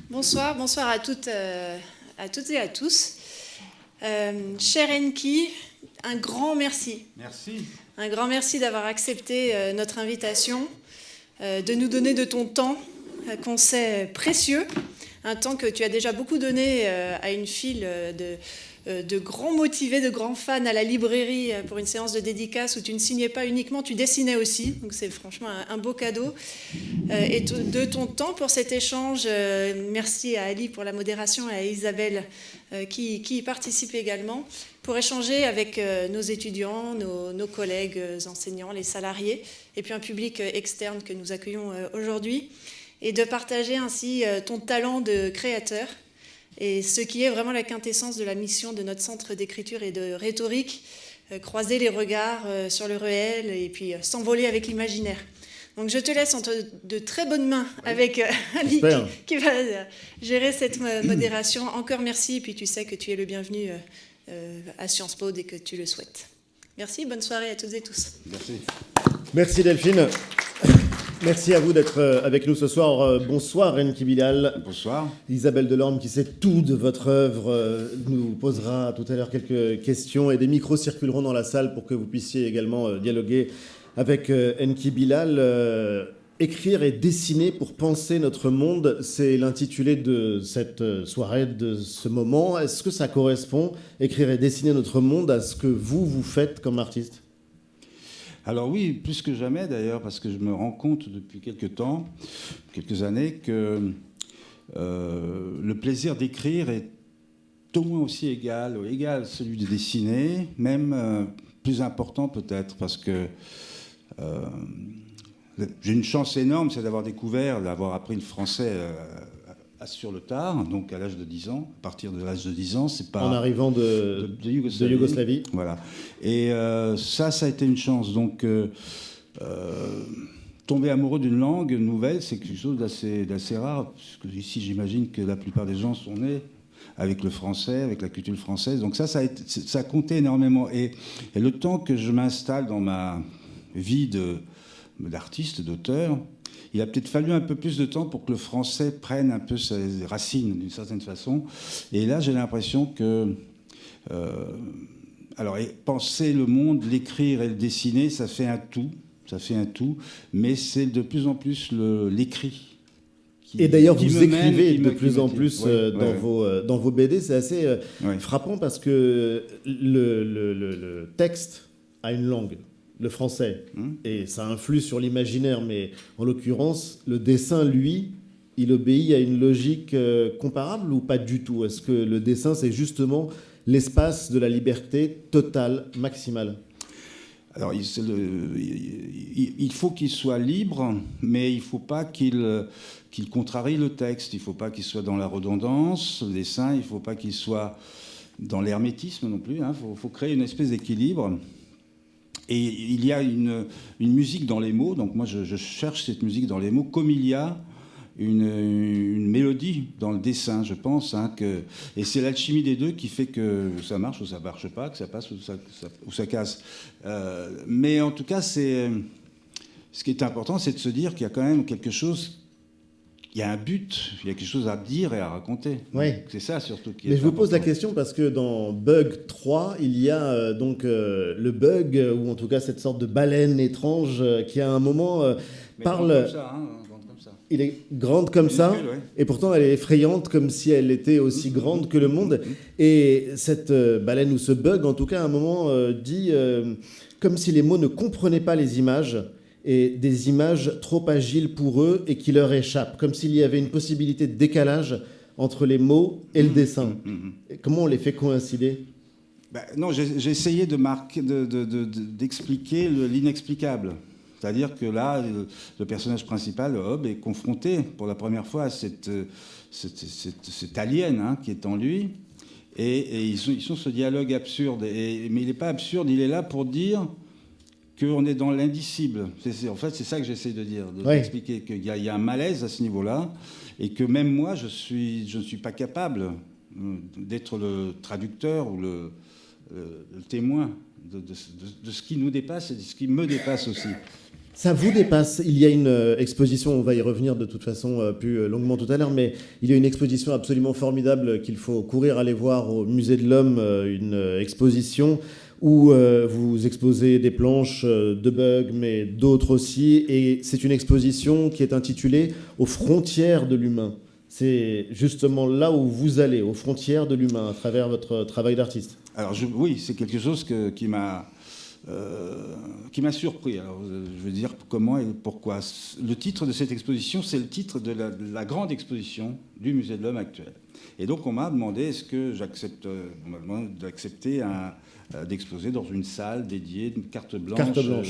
Bonsoir, bonsoir à toutes et à tous. Cher Enki, un grand merci. Merci. Un grand merci d'avoir accepté notre invitation, de nous donner de ton temps qu'on sait précieux, un temps que tu as déjà beaucoup donné à une file de grands motivés, de grands fans à la librairie pour une séance de dédicace où tu ne signais pas uniquement, tu dessinais aussi. Donc c'est franchement un beau cadeau. Et de ton temps pour cet échange. Merci à Ali pour la modération et à Isabelle qui y participe également pour échanger avec nos étudiants, nos collègues enseignants, les salariés et puis un public externe que nous accueillons aujourd'hui et de partager ainsi ton talent de créateur et ce qui est vraiment la quintessence de la mission de notre centre d'écriture et de rhétorique, croiser les regards sur le réel et puis s'envoler avec l'imaginaire. Donc je te laisse entre de très bonnes mains avec Ali qui va gérer cette modération. Encore merci, et puis tu sais que tu es le bienvenu à Sciences Po dès que tu le souhaites. Merci, bonne soirée à toutes et tous. Merci. Merci Delphine. Merci à vous d'être avec nous ce soir. Bonsoir Enki Bilal. Bonsoir. Isabelle Delorme, qui sait tout de votre œuvre, nous posera tout à l'heure quelques questions et des micros circuleront dans la salle pour que vous puissiez également dialoguer avec Enki Bilal. Écrire et dessiner pour penser notre monde, c'est l'intitulé de cette soirée, de ce moment. Est-ce que ça correspond, écrire et dessiner notre monde, à ce que vous faites comme artiste ? Alors oui, plus que jamais d'ailleurs, parce que je me rends compte depuis quelques années, que le plaisir d'écrire est au moins aussi égal à celui de dessiner, même plus important peut-être, parce que j'ai une chance énorme, c'est d'avoir appris le français sur le tard, donc à l'âge de 10 ans, à partir de l'âge de 10 ans, c'est pas... En arrivant de Yougoslavie. Voilà. Et ça a été une chance. Donc, tomber amoureux d'une langue nouvelle, c'est quelque chose d'assez rare, parce que ici, j'imagine que la plupart des gens sont nés avec le français, avec la culture française. Donc ça a compté énormément. Et le temps que je m'installe dans ma vie d'artiste, d'auteur, il a peut-être fallu un peu plus de temps pour que le français prenne un peu ses racines, d'une certaine façon. Et là, j'ai l'impression que... alors, penser le monde, l'écrire et le dessiner, ça fait un tout, mais c'est de plus en plus l'écrit. Et d'ailleurs, vous écrivez de plus en plus dans vos BD. C'est assez frappant parce que le texte a une langue, le français, et ça influe sur l'imaginaire, mais en l'occurrence, le dessin, lui, il obéit à une logique comparable ou pas du tout ? Est-ce que le dessin, c'est justement l'espace de la liberté totale, maximale ? Alors, il faut qu'il soit libre, mais il ne faut pas qu'il contrarie le texte. Il ne faut pas qu'il soit dans la redondance, le dessin. Il ne faut pas qu'il soit dans l'hermétisme non plus. Il faut créer une espèce d'équilibre. Et il y a une musique dans les mots. Donc moi, je cherche cette musique dans les mots, comme il y a une mélodie dans le dessin, je pense. Et c'est l'alchimie des deux qui fait que ça marche ou ça ne marche pas, que ça passe ou ça casse. Mais en tout cas, ce qui est important, c'est de se dire qu'il y a quand même quelque chose... Il y a un but, il y a quelque chose à dire et à raconter. Oui. C'est ça surtout qui est Mais je vous important. pose la question parce que dans Bug 3, il y a donc le bug, ou en tout cas cette sorte de baleine étrange qui à un moment parle... Comme ça. Il est grande comme ça, ouais. Et pourtant elle est effrayante comme si elle était aussi grande que le monde. Et cette baleine ou ce bug, en tout cas, à un moment dit comme si les mots ne comprenaient pas les images, et des images trop agiles pour eux et qui leur échappent, comme s'il y avait une possibilité de décalage entre les mots et le dessin. Comment on les fait coïncider ? Non, j'ai essayé d'expliquer l'inexplicable. C'est-à-dire que là, le personnage principal, Hob, est confronté pour la première fois à cet alien qui est en lui. Et ils sont ce dialogue absurde. Mais il n'est pas absurde, il est là pour dire qu'on est dans l'indicible. En fait, c'est ça que j'essaie de dire, d'expliquer qu'il y a un malaise à ce niveau-là, et que même moi, je ne suis pas capable d'être le traducteur ou le témoin de ce qui nous dépasse et de ce qui me dépasse aussi. Ça vous dépasse. Il y a une exposition, on va y revenir de toute façon plus longuement tout à l'heure, mais il y a une exposition absolument formidable qu'il faut courir aller voir au Musée de l'Homme, une exposition où vous exposez des planches de Bug, mais d'autres aussi, et c'est une exposition qui est intitulée « Aux frontières de l'humain ». C'est justement là où vous allez, aux frontières de l'humain, à travers votre travail d'artiste. Alors oui, c'est quelque chose qui m'a surpris. Alors, je veux dire comment et pourquoi. Le titre de cette exposition, c'est le titre de la grande exposition du Musée de l'Homme actuel. Et donc, on m'a demandé est-ce que on m'a demandé d'accepter d'exposer dans une salle dédiée, une carte blanche.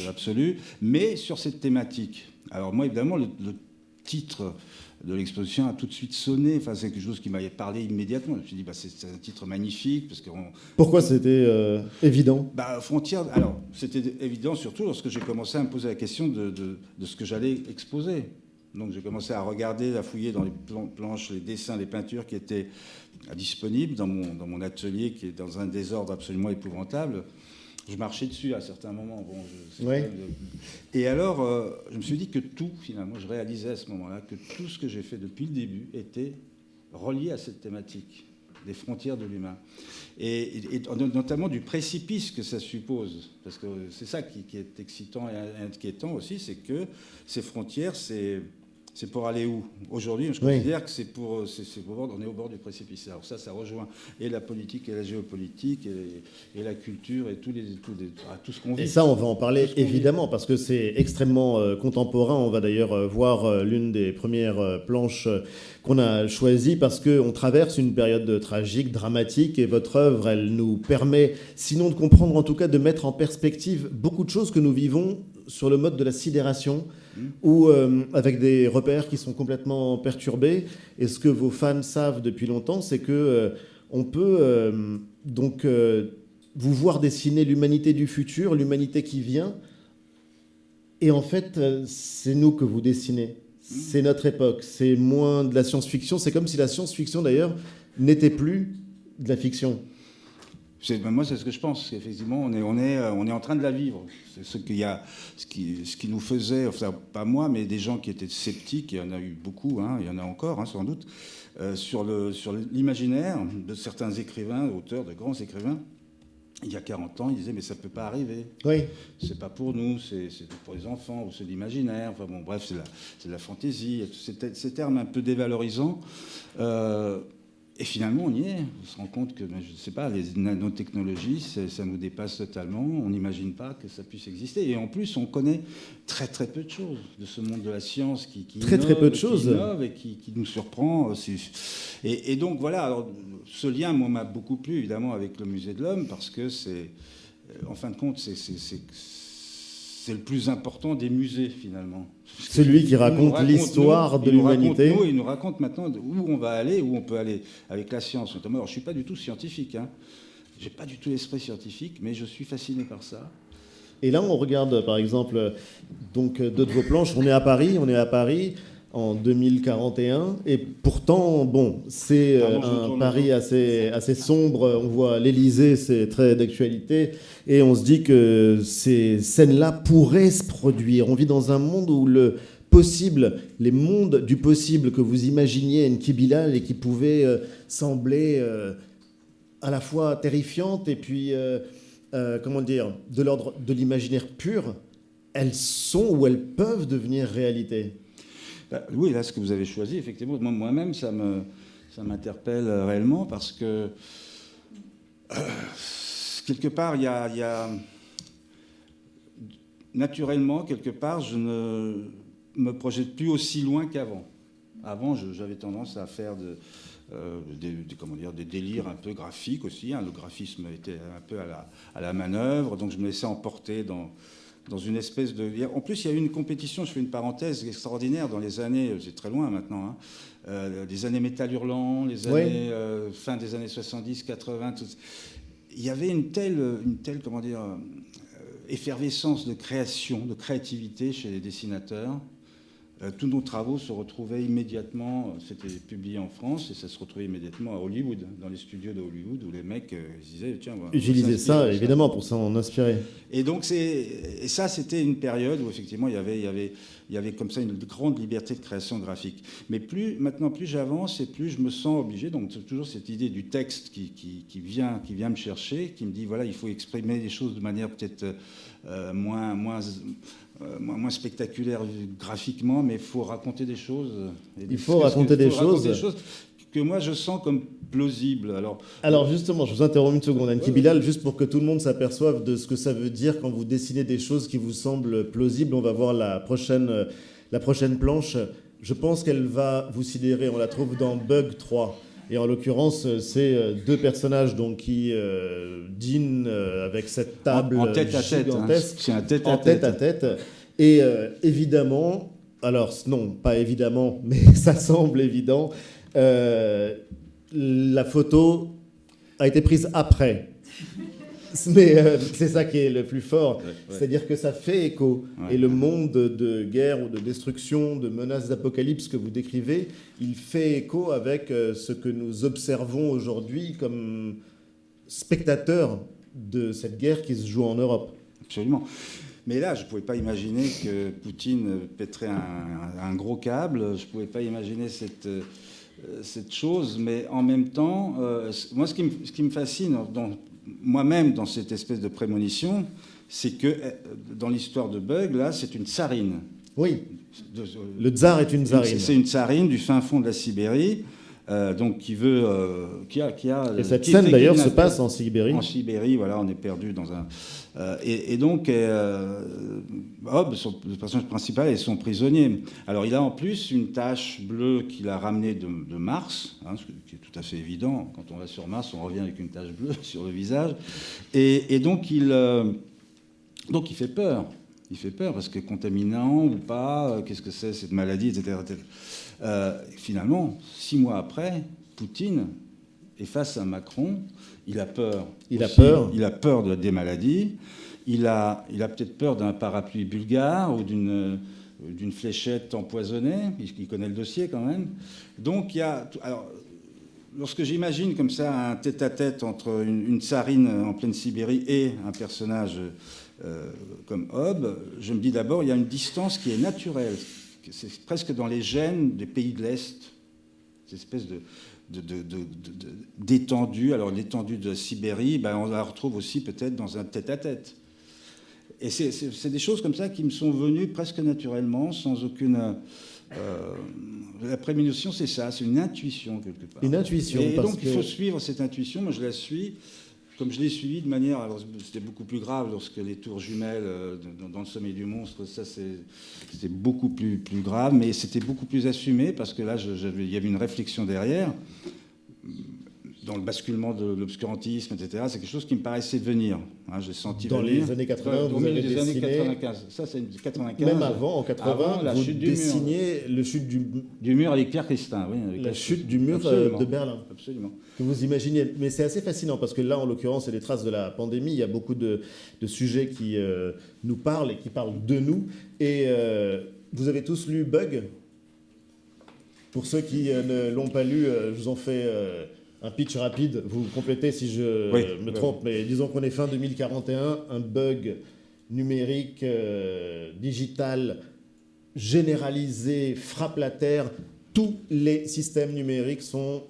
Absolue, mais sur cette thématique. Alors moi, évidemment, le titre de l'exposition a tout de suite sonné. Enfin, c'est quelque chose qui m'avait parlé immédiatement. Je me suis dit, c'est un titre magnifique. Parce que pourquoi c'était évident? Frontières. Alors, c'était évident surtout lorsque j'ai commencé à me poser la question de ce que j'allais exposer. Donc, j'ai commencé à regarder, à fouiller dans les planches, les dessins, les peintures qui étaient disponibles dans mon atelier, qui est dans un désordre absolument épouvantable. Je marchais dessus à certains moments. Et alors, je me suis dit que tout, finalement, je réalisais à ce moment-là que tout ce que j'ai fait depuis le début était relié à cette thématique, des frontières de l'humain. Et notamment du précipice que ça suppose. Parce que c'est ça qui est excitant et inquiétant aussi, c'est que ces frontières, c'est pour aller où? Aujourd'hui, je considère que on est au bord du précipice. Alors ça rejoint et la politique et la géopolitique et la culture et tout ce qu'on vit. Et ça, on va en parler évidemment parce que c'est extrêmement contemporain. On va d'ailleurs voir l'une des premières planches qu'on a choisies parce qu'on traverse une période tragique, dramatique, et votre œuvre, elle nous permet, sinon de comprendre, en tout cas de mettre en perspective beaucoup de choses que nous vivons sur le mode de la sidération, ou avec des repères qui sont complètement perturbés. Et ce que vos fans savent depuis longtemps, c'est que on peut vous voir dessiner l'humanité du futur, l'humanité qui vient. Et en fait, c'est nous que vous dessinez. C'est notre époque. C'est moins de la science-fiction. C'est comme si la science-fiction, d'ailleurs, n'était plus de la fiction. Moi, c'est ce que je pense. Effectivement, on est en train de la vivre. C'est ce qui nous faisait, enfin, pas moi, mais des gens qui étaient sceptiques, il y en a eu beaucoup, il y en a encore, sans doute, sur l'imaginaire de certains écrivains, auteurs, de grands écrivains. Il y a 40 ans, ils disaient, mais ça ne peut pas arriver. Oui. C'est pas pour nous, c'est pour les enfants, ou c'est l'imaginaire. Enfin bon, bref, c'est de la fantaisie. Ces termes un peu dévalorisants. Et finalement, on y est. On se rend compte que, je ne sais pas, les nanotechnologies, ça nous dépasse totalement. On n'imagine pas que ça puisse exister. Et en plus, on connaît très très peu de choses de ce monde de la science qui innove et qui nous surprend. Et donc voilà, alors, ce lien, moi, m'a beaucoup plu, évidemment, avec le Musée de l'Homme, parce que en fin de compte, c'est le plus important des musées, finalement. Celui qui raconte l'histoire de l'humanité. Il nous raconte maintenant où on va aller, où on peut aller avec la science, notamment. Alors, je ne suis pas du tout scientifique. Je n'ai pas du tout l'esprit scientifique, mais je suis fasciné par ça. Et là, on regarde, par exemple, donc, deux de vos planches. On est à Paris en 2041. Et pourtant, c'est un Paris assez sombre. On voit l'Élysée, c'est très d'actualité. Et on se dit que ces scènes-là pourraient se produire. On vit dans un monde où les mondes du possible que vous imaginiez, Enki Bilal, et qui pouvaient sembler à la fois terrifiantes et puis, de l'ordre de l'imaginaire pur, elles sont ou elles peuvent devenir réalité. Oui, là, ce que vous avez choisi, effectivement, moi-même, ça m'interpelle réellement parce que quelque part, il y a naturellement, quelque part, je ne me projette plus aussi loin qu'avant. Avant, j'avais tendance à faire des délires un peu graphiques aussi. Le graphisme était un peu à la manœuvre, donc je me laissais emporter dans une espèce de... En plus, il y a eu une compétition, je fais une parenthèse extraordinaire, dans les années, c'est très loin maintenant, les années Métal Hurlant, les années fin des années 70, 80, il y avait une telle effervescence de création, de créativité chez les dessinateurs, tous nos travaux se retrouvaient immédiatement, c'était publié en France, et ça se retrouvait immédiatement à Hollywood, dans les studios de Hollywood, où les mecs disaient, tiens, on va utiliser ça, évidemment, pour s'en inspirer. Et donc, ça, c'était une période où, effectivement, il y avait comme ça une grande liberté de création graphique. Mais maintenant, plus j'avance et plus je me sens obligé, donc c'est toujours cette idée du texte qui vient me chercher, qui me dit, voilà, il faut exprimer les choses de manière peut-être moins spectaculaire graphiquement, mais il faut raconter des choses. Il faut raconter des choses que moi je sens comme plausibles. Alors justement, je vous interromps une seconde, Anki Bilal, juste pour que tout le monde s'aperçoive de ce que ça veut dire quand vous dessinez des choses qui vous semblent plausibles. On va voir la prochaine planche. Je pense qu'elle va vous sidérer. On la trouve dans Bug 3. Et en l'occurrence, c'est deux personnages donc, qui dînent avec cette table en tête à tête, gigantesque. C'est un tête à tête. Et évidemment, alors non, pas évidemment, mais ça semble évident, la photo a été prise après. Mais c'est ça qui est le plus fort. Ouais. C'est-à-dire que ça fait écho. Ouais. Et le monde de guerre ou de destruction, de menaces d'apocalypse que vous décrivez, il fait écho avec ce que nous observons aujourd'hui comme spectateurs de cette guerre qui se joue en Europe. Absolument. Mais là, je ne pouvais pas imaginer que Poutine pèterait un gros câble. Je ne pouvais pas imaginer cette chose. Mais en même temps, moi, ce qui me fascine moi-même dans cette espèce de prémonition, c'est que dans l'histoire de Bug, là, c'est une tsarine. Oui, le tsar est une tsarine. C'est une tsarine du fin fond de la Sibérie, donc qui veut... qui a, et cette scène, d'ailleurs, se passe en Sibérie. En Sibérie, voilà, on est perdu dans un... et donc, Hobbes, le personnage principal, est son prisonnier. Alors, il a en plus une tache bleue qu'il a ramenée de Mars, ce qui est tout à fait évident. Quand on va sur Mars, on revient avec une tache bleue sur le visage. Et donc, il fait peur. Il fait peur parce que contaminant ou pas, qu'est-ce que c'est cette maladie, etc. Finalement, 6 mois après, Poutine est face à Macron. Il a peur. Il a peur des maladies. Il a peut-être peur d'un parapluie bulgare ou d'une fléchette empoisonnée. Il connaît le dossier quand même. Donc, alors, lorsque j'imagine comme ça un tête-à-tête entre une tsarine en pleine Sibérie et un personnage comme Hobbes, je me dis d'abord, il y a une distance qui est naturelle. C'est presque dans les gènes des pays de l'Est. Cette espèce d'étendue. Alors l'étendue de Sibérie, on la retrouve aussi peut-être dans un tête-à-tête. Et c'est des choses comme ça qui me sont venues presque naturellement, sans aucune... la prémonition, c'est ça, c'est une intuition quelque part. Une intuition. Et donc il faut suivre cette intuition. Moi, je la suis. Comme je l'ai suivi de manière... Alors, c'était beaucoup plus grave lorsque les tours jumelles dans le sommet du monstre, ça, c'était beaucoup plus grave, mais c'était beaucoup plus assumé parce que là, il y avait une réflexion derrière. Dans le basculement de l'obscurantisme, etc., c'est quelque chose qui me paraissait venir. J'ai senti dans venir. Les années 80, vous avez dessiné... années 95. Ça, c'est 95. Même avant, en 80, vous dessiniez le chute du mur avec Pierre Christin. Oui, avec la chute du mur de Berlin. Absolument. Que vous imaginez. Mais c'est assez fascinant, parce que là, en l'occurrence, c'est les traces de la pandémie. Il y a beaucoup de sujets qui nous parlent et qui parlent de nous. Et vous avez tous lu Bug ? Pour ceux qui ne l'ont pas lu, je vous en fais... un pitch rapide, vous complétez si je me trompe, mais disons qu'on est fin 2041, un bug numérique, digital, généralisé, frappe la Terre, tous les systèmes numériques sont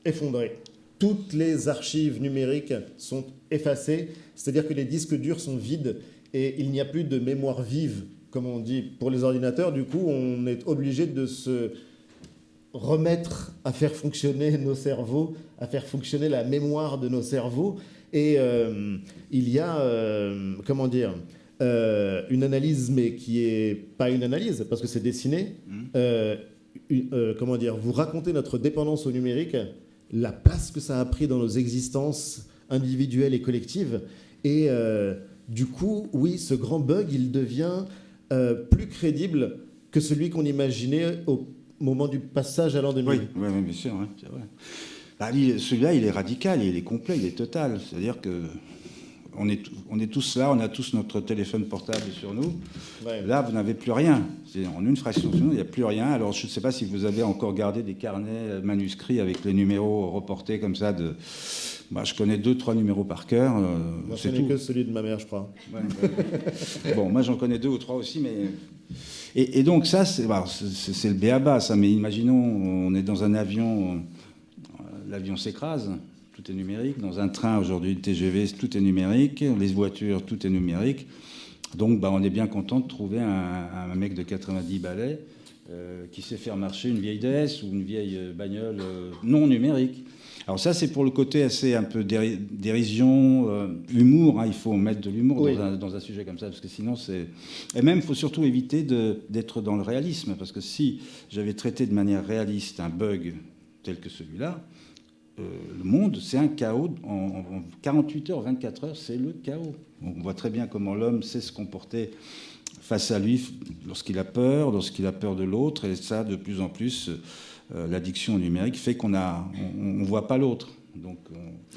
effondrés. Toutes les archives numériques sont effacées, c'est-à-dire que les disques durs sont vides et il n'y a plus de mémoire vive, comme on dit pour les ordinateurs. Du coup, on est obligé de se remettre à faire fonctionner nos cerveaux, à faire fonctionner la mémoire de nos cerveaux. Et il y a, une analyse, mais qui n'est pas une analyse, parce que c'est dessiné. Vous racontez notre dépendance au numérique, la place que ça a pris dans nos existences individuelles et collectives. Et du coup, oui, ce grand bug, il devient plus crédible que celui qu'on imaginait au moment du passage à l'an 2000. Oui, bien sûr, c'est vrai. Celui-là, il est radical, il est complet, il est total. C'est-à-dire que on est tous là, on a tous notre téléphone portable sur nous. Ouais. Là, vous n'avez plus rien. En une fraction de seconde, il n'y a plus rien. Alors, je ne sais pas si vous avez encore gardé des carnets manuscrits avec les numéros reportés comme ça. Je connais 2-3 numéros par cœur. Moi, je connais que celui de ma mère, je crois. Ouais. Bon, moi, j'en connais 2 ou 3 aussi, mais... Et donc, ça, c'est le b.a.-ba, ça. Mais imaginons, on est dans un avion, l'avion s'écrase. Tout est numérique. Dans un train, aujourd'hui, le TGV, tout est numérique. Les voitures, tout est numérique. Donc, on est bien content de trouver un mec de 90 balais qui sait faire marcher une vieille DS ou une vieille bagnole non numérique. Alors ça, c'est pour le côté assez un peu dérision, humour. Hein. Il faut mettre de l'humour dans un sujet comme ça, parce que sinon, c'est... Et même, il faut surtout éviter d'être dans le réalisme, parce que si j'avais traité de manière réaliste un bug tel que celui-là, le monde, c'est un chaos. En 48 heures, 24 heures, c'est le chaos. On voit très bien comment l'homme sait se comporter face à lui lorsqu'il a peur de l'autre. Et ça, de plus en plus, l'addiction au numérique fait qu'on ne voit pas l'autre. Donc,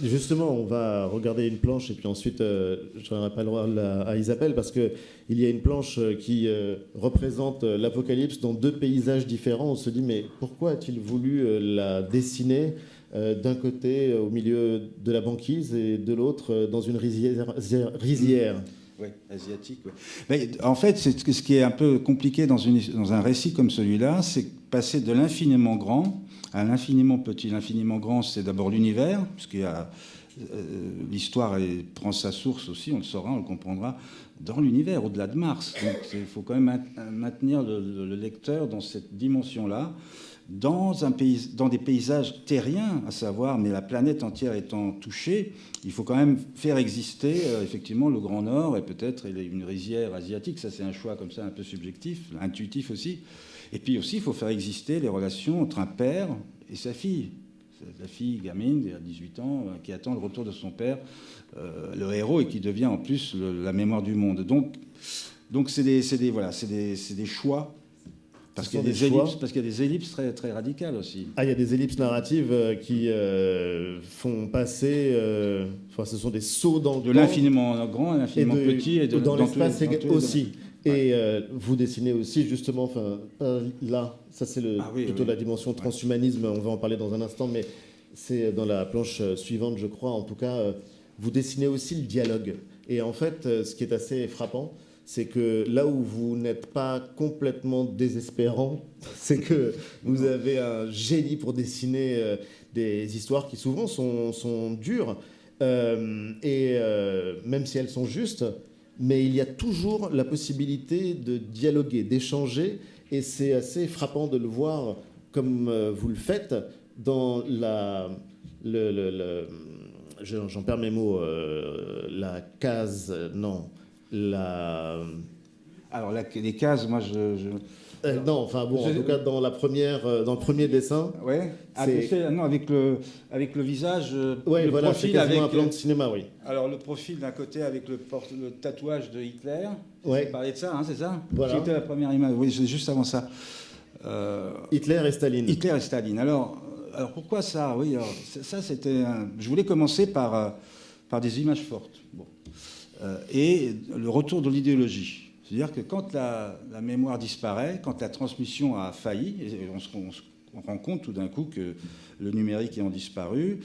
Justement, on va regarder une planche et puis ensuite, je donnerai pas le droit à Isabelle parce qu'il y a une planche qui représente l'Apocalypse dans 2 paysages différents. On se dit, mais pourquoi a-t-il voulu la dessiner d'un côté au milieu de la banquise et de l'autre dans une rizière Oui, asiatique. Ouais. Mais en fait, ce qui est un peu compliqué dans un récit comme celui-là, c'est passer de l'infiniment grand à l'infiniment petit. L'infiniment grand, c'est d'abord l'univers, puisqu'il y a l'histoire prend sa source aussi, on le saura, on le comprendra, dans l'univers, au-delà de Mars. Donc il faut quand même maintenir le lecteur dans cette dimension-là, dans des paysages terriens, à savoir, mais la planète entière étant touchée, il faut quand même faire exister effectivement le Grand Nord et peut-être une rizière asiatique. Ça, c'est un choix comme ça un peu subjectif, intuitif aussi. Et puis aussi, il faut faire exister les relations entre un père et sa fille. La fille gamine, à 18 ans, qui attend le retour de son père, le héros, et qui devient en plus la mémoire du monde. Donc c'est des choix. Parce qu'il y a des ellipses très, très radicales aussi. Ah, il y a des ellipses narratives qui font passer... ce sont des sauts dans le temps. De l'infiniment grand à l'infiniment petit. Et dans l'espace aussi. Et vous dessinez aussi, justement, là, ça c'est plutôt la dimension transhumanisme, on va en parler dans un instant, mais c'est dans la planche suivante, je crois, en tout cas, vous dessinez aussi le dialogue. Et en fait, ce qui est assez frappant, c'est que là où vous n'êtes pas complètement désespérant, c'est que vous avez un génie pour dessiner des histoires qui souvent sont dures, et même si elles sont justes, mais il y a toujours la possibilité de dialoguer, d'échanger, et c'est assez frappant de le voir comme vous le faites dans j'en perds mes mots, la case, non... Alors, les cases, moi, non, enfin bon, en tout cas, dans le premier dessin... Oui, avec le visage, ouais, le voilà, profil c'est avec... un plan de cinéma, oui. Alors, le profil d'un côté avec le tatouage de Hitler. Ouais. Vous parlez de ça, hein, c'est ça? Voilà. C'était la première image, oui, juste avant ça. Hitler et Staline. Hitler et Staline. Alors pourquoi ça? Oui, alors, ça, c'était... Je voulais commencer par des images fortes. Bon. Et le retour de l'idéologie. C'est-à-dire que quand la mémoire disparaît, quand la transmission a failli, et on rend compte tout d'un coup que le numérique ayant disparu,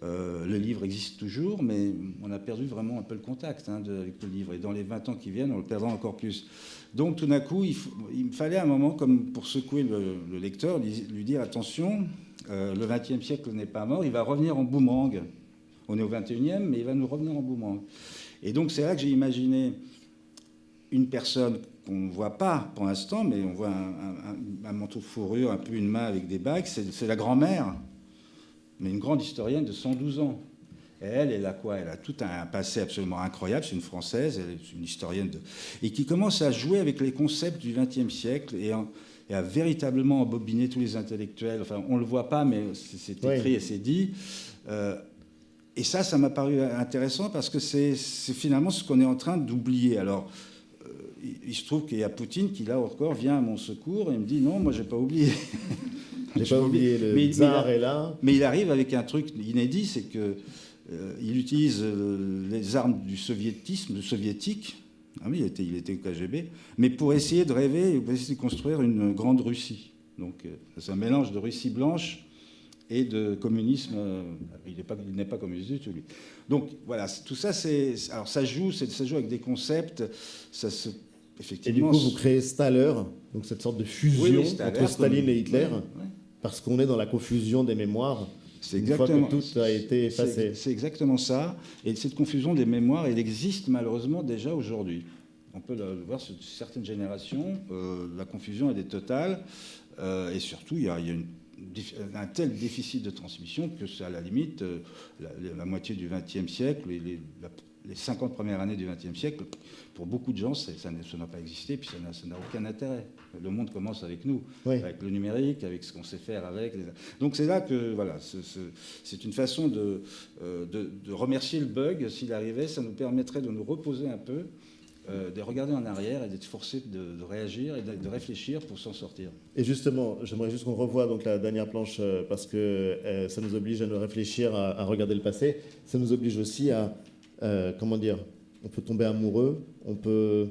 le livre existe toujours, mais on a perdu vraiment un peu le contact avec le livre. Et dans les 20 ans qui viennent, on le perdra encore plus. Donc tout d'un coup, il me fallait un moment, comme pour secouer le lecteur, lui dire attention, le XXe siècle n'est pas mort, il va revenir en boomerang. On est au XXIe, mais il va nous revenir en boomerang. Et donc c'est là que j'ai imaginé une personne qu'on ne voit pas pour l'instant, mais on voit un manteau de fourrure, un peu une main avec des bagues, c'est la grand-mère, mais une grande historienne de 112 ans. Et elle a quoi? Elle a tout un passé absolument incroyable, c'est une Française, elle est une historienne, et qui commence à jouer avec les concepts du XXe siècle et à véritablement embobiner tous les intellectuels. Enfin, on ne le voit pas, mais c'est écrit et c'est dit. Et ça m'a paru intéressant parce que c'est finalement ce qu'on est en train d'oublier. Alors, il se trouve qu'il y a Poutine qui, là encore, vient à mon secours et me dit « Non, moi, je n'ai pas oublié. » J'ai pas oublié, le tsar est là. Mais il arrive avec un truc inédit, c'est que il utilise les armes du soviétisme, soviétique. Ah oui, il était au KGB, mais pour essayer de rêver, pour essayer de construire une grande Russie. Donc c'est un mélange de Russie blanche et de communisme. Il n'est pas communiste du tout, lui. Donc voilà, tout ça, alors ça joue avec des concepts. Effectivement. Et du coup, vous créez Staller, donc cette sorte de fusion entre Staline et Hitler, parce qu'on est dans la confusion des mémoires. C'est exactement. Une fois que tout a été effacé. C'est exactement ça. Et cette confusion des mémoires, elle existe malheureusement déjà aujourd'hui. On peut le voir sur certaines générations. La confusion, elle est totale. Et surtout, il y a un tel déficit de transmission que c'est à la limite la moitié du XXe siècle, les 50 premières années du XXe siècle, pour beaucoup de gens, ça n'a pas existé, puis ça n'a aucun intérêt. Le monde commence avec nous, avec le numérique, avec ce qu'on sait faire avec. Donc c'est là que, voilà, c'est une façon de remercier le bug. S'il arrivait, ça nous permettrait de nous reposer un peu, de regarder en arrière et d'être forcé de réagir et de réfléchir pour s'en sortir. Et justement, j'aimerais juste qu'on revoie donc la dernière planche, parce que ça nous oblige à nous réfléchir, à regarder le passé. Ça nous oblige aussi à... comment dire, on peut tomber amoureux, on peut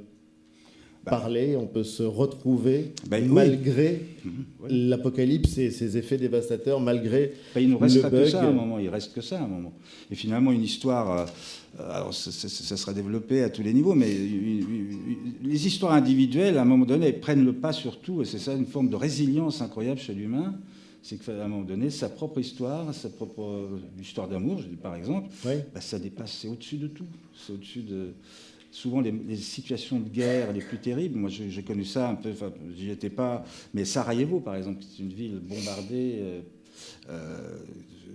parler, on peut se retrouver malgré l'apocalypse et ses effets dévastateurs, malgré il nous reste que ça à un moment. Il reste que ça à un moment. Et finalement, une histoire, alors ça sera développé à tous les niveaux, mais les histoires individuelles, à un moment donné, elles prennent le pas sur tout, et c'est ça une forme de résilience incroyable chez l'humain. C'est qu'à un moment donné, sa propre histoire, sa propre histoire d'amour, je dis par exemple, ça dépasse, c'est au-dessus de tout. C'est au-dessus de... Souvent, les situations de guerre les plus terribles, moi j'ai connu ça un peu, enfin, j'y étais pas, mais Sarajevo, par exemple, c'est une ville bombardée,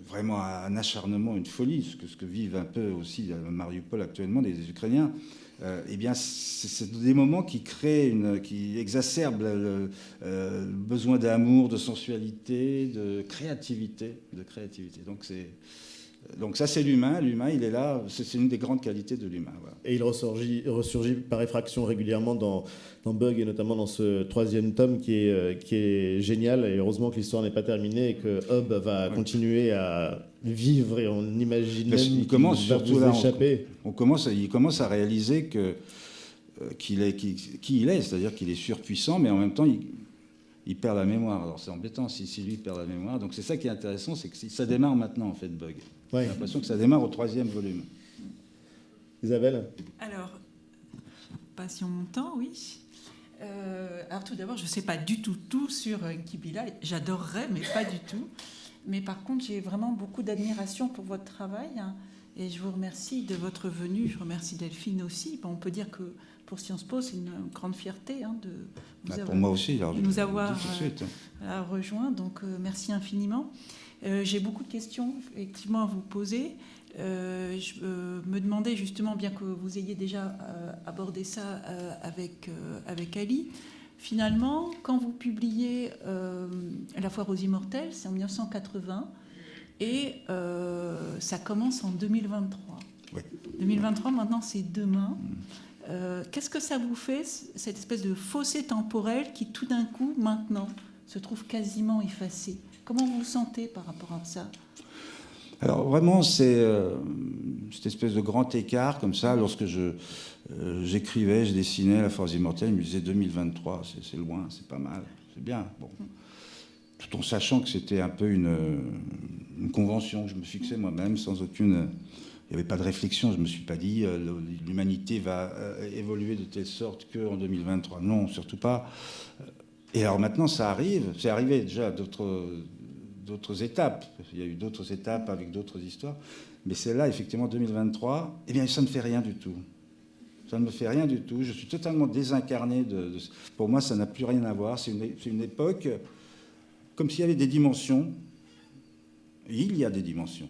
vraiment un acharnement, une folie, ce que vivent un peu aussi à Mariupol actuellement les Ukrainiens. Eh bien, c'est des moments qui créent, qui exacerbent le besoin d'amour, de sensualité, de créativité. Donc ça, c'est l'humain. L'humain, il est là. C'est une des grandes qualités de l'humain. Voilà. Et il ressurgit par effraction régulièrement dans Bug, et notamment dans ce 3e tome qui est génial. Et heureusement que l'histoire n'est pas terminée et que Hob va continuer à vivre, et on imagine même qu'il va vous échapper. Il commence à réaliser qui il est, c'est-à-dire qu'il est surpuissant, mais en même temps, il perd la mémoire. Alors c'est embêtant si lui perd la mémoire. Donc c'est ça qui est intéressant, c'est que ça démarre maintenant, en fait, Bug. J'ai l'impression que ça démarre au 3e volume. Isabelle ? Alors, passion montant, oui. Alors tout d'abord, je ne sais pas du tout sur Kibila. J'adorerais, mais pas du tout. Mais par contre, j'ai vraiment beaucoup d'admiration pour votre travail. Et je vous remercie de votre venue. Je remercie Delphine aussi. On peut dire que pour Sciences Po, c'est une grande fierté de pour moi aussi, nous avoir rejoints. Donc, merci infiniment. J'ai beaucoup de questions, effectivement, à vous poser. Je me demandais justement, bien que vous ayez déjà abordé ça avec Ali, finalement, quand vous publiez La Foire aux Immortels, c'est en 1980, et ça commence en 2023. Oui. 2023, maintenant, c'est demain. Qu'est-ce que ça vous fait, cette espèce de fossé temporel qui, tout d'un coup, maintenant, se trouve quasiment effacé ? Comment vous vous sentez par rapport à ça ? Alors vraiment, c'est cette espèce de grand écart comme ça. Lorsque j'écrivais, je dessinais La Foire aux Immortels, je me disais 2023, c'est loin, c'est pas mal, c'est bien. Bon. Tout en sachant que c'était un peu une convention que je me fixais moi-même, sans aucune... Il n'y avait pas de réflexion, je ne me suis pas dit l'humanité va évoluer de telle sorte qu'en 2023. Non, surtout pas. Et alors maintenant, ça arrive. C'est arrivé déjà à d'autres étapes. Il y a eu d'autres étapes avec d'autres histoires. Mais celle-là, effectivement, 2023, eh bien, ça ne fait rien du tout. Ça ne me fait rien du tout. Je suis totalement désincarné. Pour moi, ça n'a plus rien à voir. C'est une époque comme s'il y avait des dimensions. Et il y a des dimensions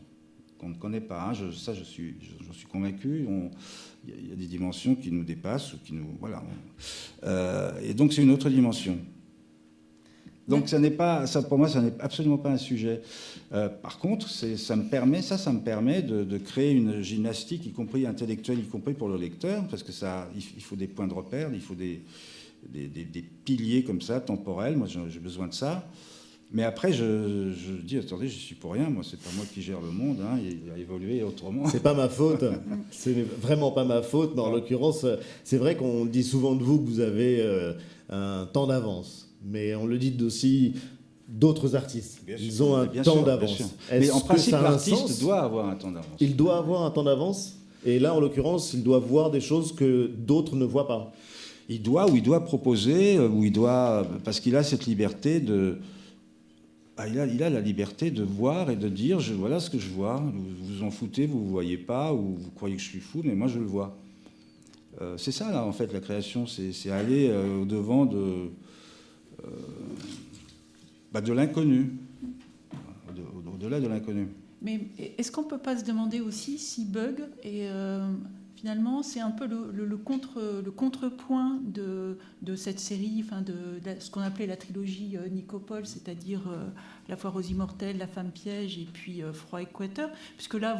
qu'on ne connaît pas. J'en suis convaincu. Il y a des dimensions qui nous dépassent ou qui nous... Voilà. Et donc, c'est une autre dimension. Donc pour moi, ça n'est absolument pas un sujet. Par contre, ça me permet de créer une gymnastique, y compris intellectuelle, y compris pour le lecteur, parce que il faut des points de repère, il faut des piliers comme ça, temporels. Moi, j'ai besoin de ça. Mais après, je dis, attendez, je suis pour rien, moi, c'est pas moi qui gère le monde, hein, il a évolué autrement. C'est pas ma faute, c'est vraiment pas ma faute, mais en l'occurrence, c'est vrai qu'on dit souvent de vous que vous avez un temps d'avance, mais on le dit aussi d'autres artistes, ils ont un temps d'avance. Mais en principe, l'artiste doit avoir un temps d'avance. Il doit avoir un temps d'avance, et là, en l'occurrence, il doit voir des choses que d'autres ne voient pas. Il doit proposer, parce qu'il a cette liberté de... Il a la liberté de voir et de dire voilà ce que je vois, vous vous en foutez, vous ne voyez pas, ou vous croyez que je suis fou, mais moi je le vois. C'est ça, là, en fait, la création, c'est aller au-devant de l'inconnu, au-delà de l'inconnu. Mais est-ce qu'on ne peut pas se demander aussi si Bug est... Finalement, c'est un peu le contrepoint de cette série, enfin de ce qu'on appelait la trilogie Nicopole, c'est-à-dire La foire aux immortels, La femme piège et puis Froid Équateur, puisque là,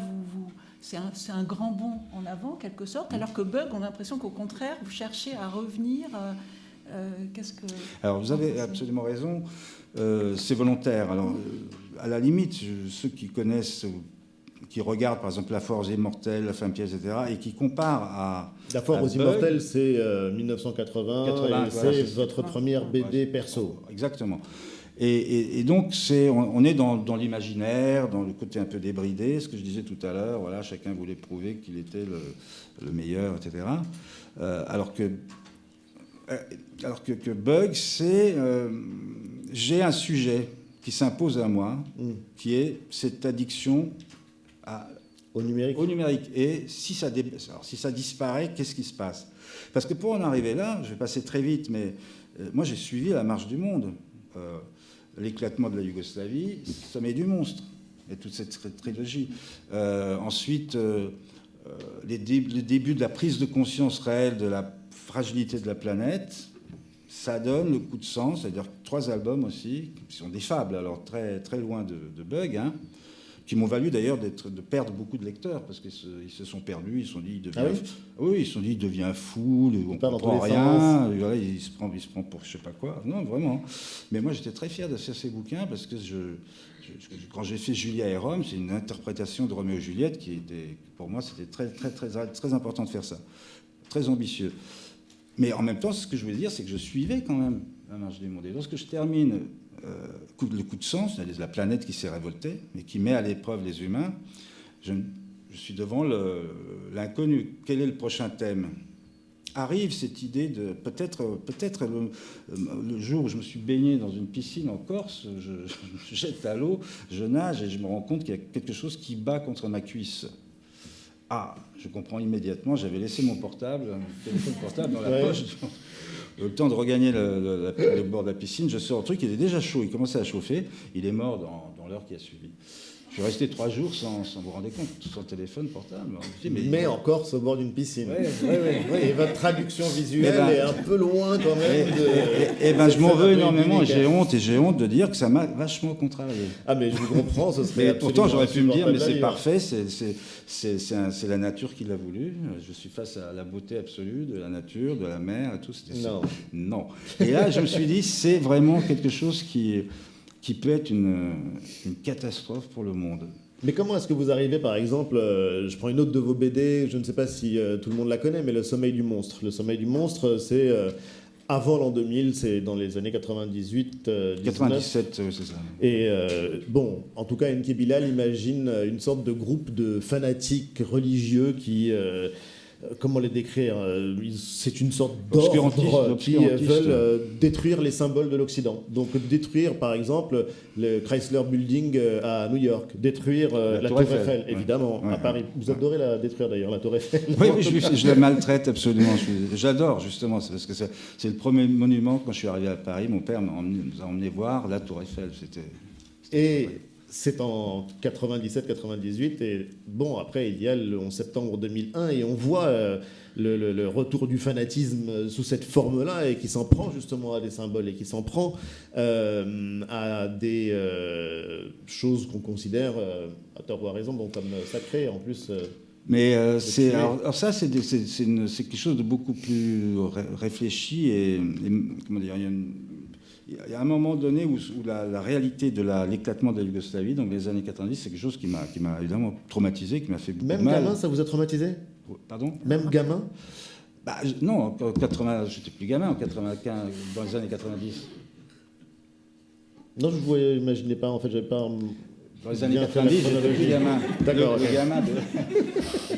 c'est un grand bond en avant, en quelque sorte, alors que Bug, on a l'impression qu'au contraire, vous cherchez à revenir. Alors, vous avez absolument raison, c'est volontaire. Alors, à la limite, ceux qui connaissent... qui regardent par exemple La foire aux immortels, La femme piège, etc., et qui comparent à... La foire aux immortels, c'est 1980, et c'est votre première BD perso. Exactement. Et donc, on est dans l'imaginaire, dans le côté un peu débridé, ce que je disais tout à l'heure, voilà, chacun voulait prouver qu'il était le meilleur, etc. Alors que Bug, c'est... j'ai un sujet qui s'impose à moi, qui est cette addiction... Au numérique. Et si ça disparaît, qu'est-ce qui se passe? Parce que pour en arriver là, je vais passer très vite, mais moi j'ai suivi la marche du monde. L'éclatement de la Yougoslavie, Sommet du monstre, et toute cette trilogie. Ensuite, le début de la prise de conscience réelle de la fragilité de la planète, ça donne le coup de sens, c'est-à-dire 3 albums aussi, qui sont des fables, alors très, très loin de Bug, hein, qui m'ont valu d'ailleurs de perdre beaucoup de lecteurs, parce qu'ils se sont perdus, ils se sont dit, il devient fou, on ne comprend rien, voilà, il se prend pour je ne sais pas quoi. Non, vraiment. Mais moi, j'étais très fier de faire ces bouquins, parce que quand j'ai fait Julia et Rome, c'est une interprétation de Roméo et Juliette qui était, pour moi, c'était très, très, très, très important de faire ça. Très ambitieux. Mais en même temps, ce que je voulais dire, c'est que je suivais quand même la marche du monde. Et lorsque je termine... le coup de sens, la planète qui s'est révoltée et qui met à l'épreuve les humains, je suis devant l'inconnu. Quel est le prochain thème? Arrive cette idée de peut-être le jour où je me suis baigné dans une piscine en Corse, je jette à l'eau, je nage et je me rends compte qu'il y a quelque chose qui bat contre ma cuisse. Ah, je comprends immédiatement, j'avais laissé mon téléphone portable dans la poche. Le temps de regagner le bord de la piscine, je sors le truc, il est déjà chaud, il commençait à chauffer, il est mort dans l'heure qui a suivi. Je suis resté 3 jours sans vous rendre compte, sans téléphone portable. Mais en Corse, au bord d'une piscine. Et votre traduction visuelle est un peu loin quand même. Je m'en veux énormément, j'ai honte de dire que ça m'a vachement contrarié. Ah mais je vous comprends, ce serait mais pourtant j'aurais pu me dire, mais c'est parfait, c'est la nature qui l'a voulu, je suis face à la beauté absolue de la nature, de la mer et tout. Non. Et là je me suis dit, c'est vraiment quelque chose qui peut être une catastrophe pour le monde. Mais comment est-ce que vous arrivez, par exemple, je prends une autre de vos BD, je ne sais pas si tout le monde la connaît, mais Le Sommeil du monstre. Le Sommeil du monstre, c'est avant l'an 2000, c'est dans les années 98, 97, c'est ça. Et en tout cas, Enki Bilal imagine une sorte de groupe de fanatiques religieux qui... comment les décrire? C'est une sorte d'ordre qui veulent détruire les symboles de l'Occident. Donc détruire, par exemple, le Chrysler Building à New York, détruire la Tour Eiffel, évidemment, à Paris. Vous adorez la détruire d'ailleurs, la Tour Eiffel. Oui, je la maltraite absolument. J'adore justement, parce que c'est le premier monument. Quand je suis arrivé à Paris, mon père nous a emmené voir la Tour Eiffel. C'est en 97-98 et après il y a le 11 septembre 2001 et on voit le retour du fanatisme sous cette forme-là et qui s'en prend justement à des symboles et qui s'en prend à des choses qu'on considère, à tort ou à raison, comme sacrées en plus. Mais alors ça, c'est quelque chose de beaucoup plus réfléchi et comment dire, il y a un moment donné où la réalité de l'éclatement de la Yougoslavie, donc les années 90, c'est quelque chose qui m'a évidemment traumatisé, qui m'a fait beaucoup de mal. Même gamin, ça vous a traumatisé? Pardon? Même gamin? Non, en 80, j'étais plus gamin, en 95, dans les années 90. Non, je ne imaginais pas, en fait, j'avais pas... Dans les années 90, j'étais plus gamin. D'accord. Le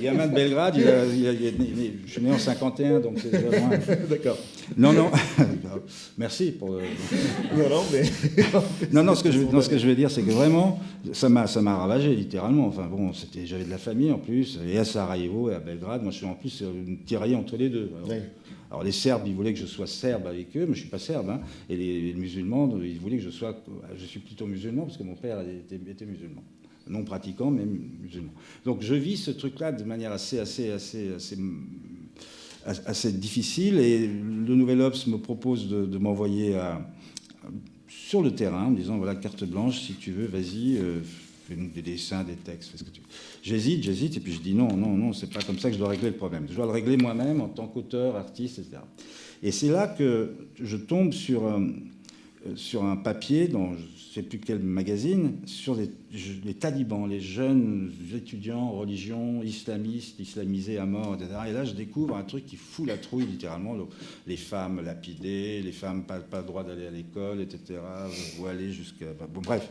gamin de Belgrade, je suis né en 51, donc c'est déjà loin. D'accord. Non. Merci pour... Non, mais... non, ce que je veux dire, c'est que vraiment, ça m'a ravagé, littéralement. Enfin bon, j'avais de la famille en plus, et à Sarajevo et à Belgrade. Moi, je suis en plus tiraillé entre les deux. Alors les Serbes, ils voulaient que je sois serbe avec eux, mais je ne suis pas serbe. Hein. Et les musulmans, ils voulaient que je sois... Je suis plutôt musulman, parce que mon père était musulman. Non pratiquant, mais musulman. Donc je vis ce truc-là de manière assez difficile. Et le Nouvel Obs me propose de m'envoyer sur le terrain, en me disant, voilà, carte blanche, si tu veux, vas-y, fais des dessins, des textes, fais ce que tu veux. J'hésite, et puis je dis non, c'est pas comme ça que je dois régler le problème. Je dois le régler moi-même en tant qu'auteur, artiste, etc. Et c'est là que je tombe sur un papier dans je ne sais plus quel magazine, sur les talibans, les jeunes étudiants en religion, islamistes, islamisés à mort, etc. Et là, je découvre un truc qui fout la trouille, littéralement. Les femmes lapidées, les femmes pas le droit d'aller à l'école, etc. Voilées jusqu'à... Bon, bref.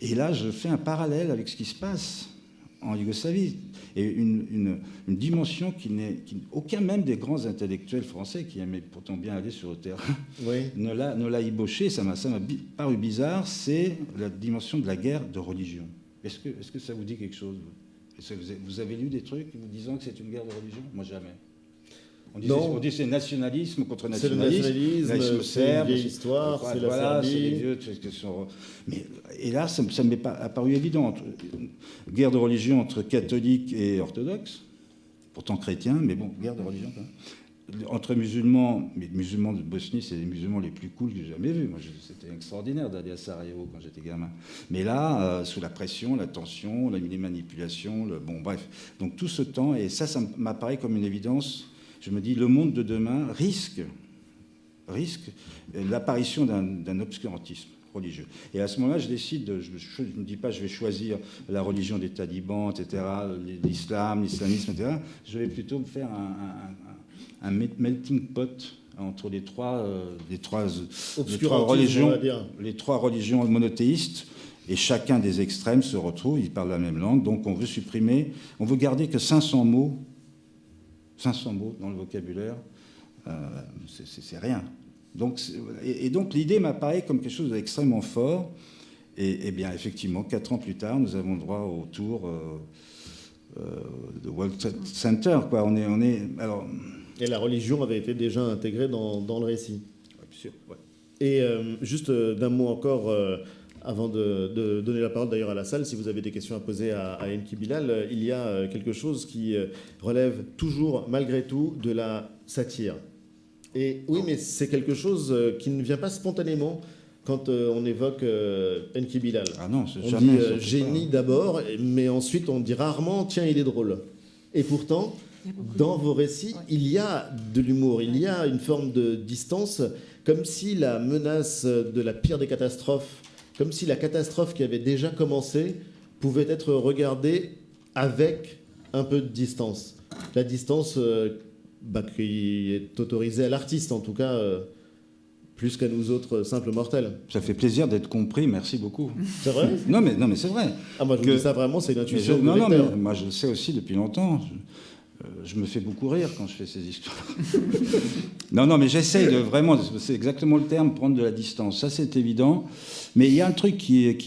Et là, je fais un parallèle avec ce qui se passe en Yougoslavie. Et une dimension aucun même des grands intellectuels français, qui aimaient pourtant bien aller sur le terrain, ne l'a ébauché. Ça m'a paru bizarre. C'est la dimension de la guerre de religion. Est-ce que ça vous dit quelque chose? Vous avez lu des trucs vous disant que c'est une guerre de religion? Moi, jamais. On dit c'est nationalisme contre nationalisme. C'est le nationalisme, c'est une vieille histoire, c'est la Serbie. C'est les vieux... Et là, ça ne m'est pas apparu évident. Guerre de religion entre catholiques et orthodoxes, pourtant chrétiens, mais bon, guerre de religion quand même. Entre musulmans, mais les musulmans de Bosnie, c'est les musulmans les plus cools que j'ai jamais vus. Moi, c'était extraordinaire d'aller à Sarajevo quand j'étais gamin. Mais là, sous la pression, la tension, les manipulations, bon, bref. Donc tout ce temps, et ça m'apparaît comme une évidence. Je me dis, le monde de demain risque l'apparition d'un obscurantisme religieux. Et à ce moment-là, je décide, je ne me dis pas je vais choisir la religion des talibans, etc., l'islam, l'islamisme, etc. Je vais plutôt me faire un melting pot entre les trois religions monothéistes. Et chacun des extrêmes se retrouve, ils parlent la même langue. Donc on veut garder que 500 mots dans le vocabulaire, c'est rien. Donc l'idée m'apparaît comme quelque chose d'extrêmement fort. Et bien, effectivement, 4 ans plus tard, nous avons droit au tour de World Trade Center. Quoi. Alors... Et la religion avait été déjà intégrée dans le récit. Ouais, bien sûr, ouais. Et juste d'un mot encore... Avant de donner la parole d'ailleurs à la salle, si vous avez des questions à poser à Enki Bilal, il y a quelque chose qui relève toujours, malgré tout, de la satire. Et oui, mais c'est quelque chose qui ne vient pas spontanément quand on évoque Enki Bilal. Ah non, c'est on jamais. On dit génie d'abord, mais ensuite on dit rarement, tiens, il est drôle. Et pourtant, dans vos récits, il y a de l'humour, il y a une forme de distance, comme si la menace de la pire des catastrophes, comme si la catastrophe qui avait déjà commencé pouvait être regardée avec un peu de distance. La distance qui est autorisée à l'artiste, en tout cas, plus qu'à nous autres simples mortels. Ça fait plaisir d'être compris, merci beaucoup. C'est vrai? Non, mais c'est vrai. Ah, moi, je vous dis ça vraiment, c'est une intuition. Non, mais moi, je le sais aussi depuis longtemps. Je me fais beaucoup rire quand je fais ces histoires. non, mais j'essaye de vraiment, c'est exactement le terme, prendre de la distance. Ça, c'est évident. Mais il y a un truc qui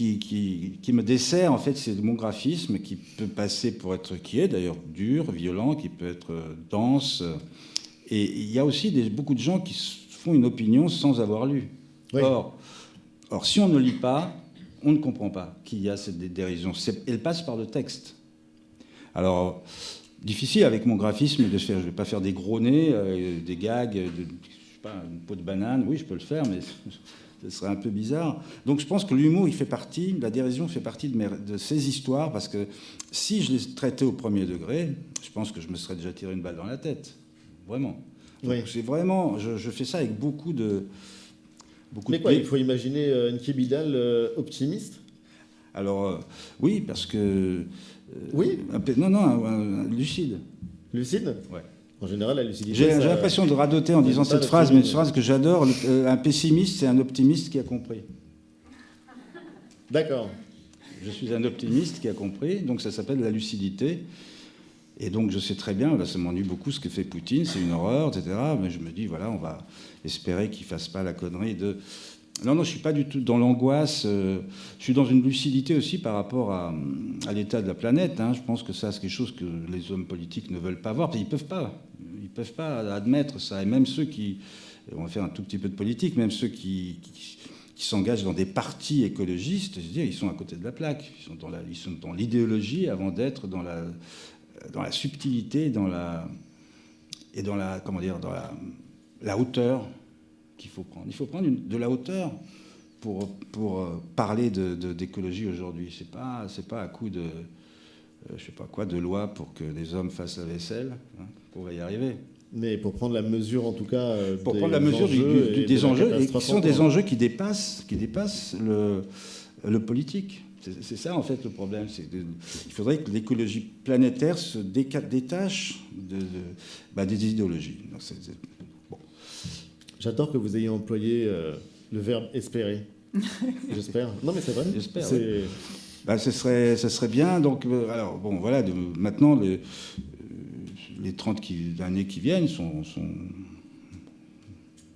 me dessert, en fait, c'est mon graphisme, qui peut passer pour être, qui est d'ailleurs dur, violent, qui peut être dense. Et il y a aussi beaucoup de gens qui font une opinion sans avoir lu. Oui. Or, si on ne lit pas, on ne comprend pas qu'il y a cette dérision. Elle passe par le texte. Alors... difficile avec mon graphisme de faire. Je ne vais pas faire des gros nez, des gags, je sais pas, une peau de banane. Oui, je peux le faire, mais ce serait un peu bizarre. Donc je pense que l'humour, la dérision fait partie de ces histoires, parce que si je les traitais au premier degré, je pense que je me serais déjà tiré une balle dans la tête. Vraiment. Donc, oui. C'est vraiment, je fais ça avec beaucoup de Mais quoi, il faut imaginer une Kébidal optimiste? Alors, oui, parce que... oui. Lucide. Lucide? Ouais. En général, la lucidité... J'ai l'impression de radoter en disant cette phrase, mais une phrase que j'adore. Un pessimiste, c'est un optimiste qui a compris. D'accord. Je suis un optimiste qui a compris, donc ça s'appelle la lucidité. Et donc je sais très bien, là ça m'ennuie beaucoup ce que fait Poutine, c'est une horreur, etc. Mais je me dis, voilà, on va espérer qu'il ne fasse pas la connerie de... Non, je ne suis pas du tout dans l'angoisse. Je suis dans une lucidité aussi par rapport à l'état de la planète. Hein. Je pense que ça, c'est quelque chose que les hommes politiques ne veulent pas voir. Ils ne peuvent pas. Ils ne peuvent pas admettre ça. Et même ceux qui... On va faire un tout petit peu de politique. Même ceux qui s'engagent dans des partis écologistes, je veux dire, ils sont à côté de la plaque. Ils sont dans l'idéologie avant d'être dans la subtilité, dans la hauteur qu'il faut prendre. Il faut prendre de la hauteur pour parler d'écologie aujourd'hui. C'est pas à coup de je sais pas quoi, de loi pour que les hommes fassent la vaisselle, hein, qu'on va y arriver. Mais pour prendre la mesure, en tout cas, pour prendre la mesure des enjeux, et qui sont des enjeux qui dépassent le politique. C'est ça, en fait, le problème. Il faudrait que l'écologie planétaire se détache des idéologies. Donc, bon. J'adore que vous ayez employé le verbe « espérer ». J'espère. Non, mais c'est vrai. J'espère, oui. Ce serait bien. Donc, alors, bon, voilà, maintenant, les 30 années qui viennent sont...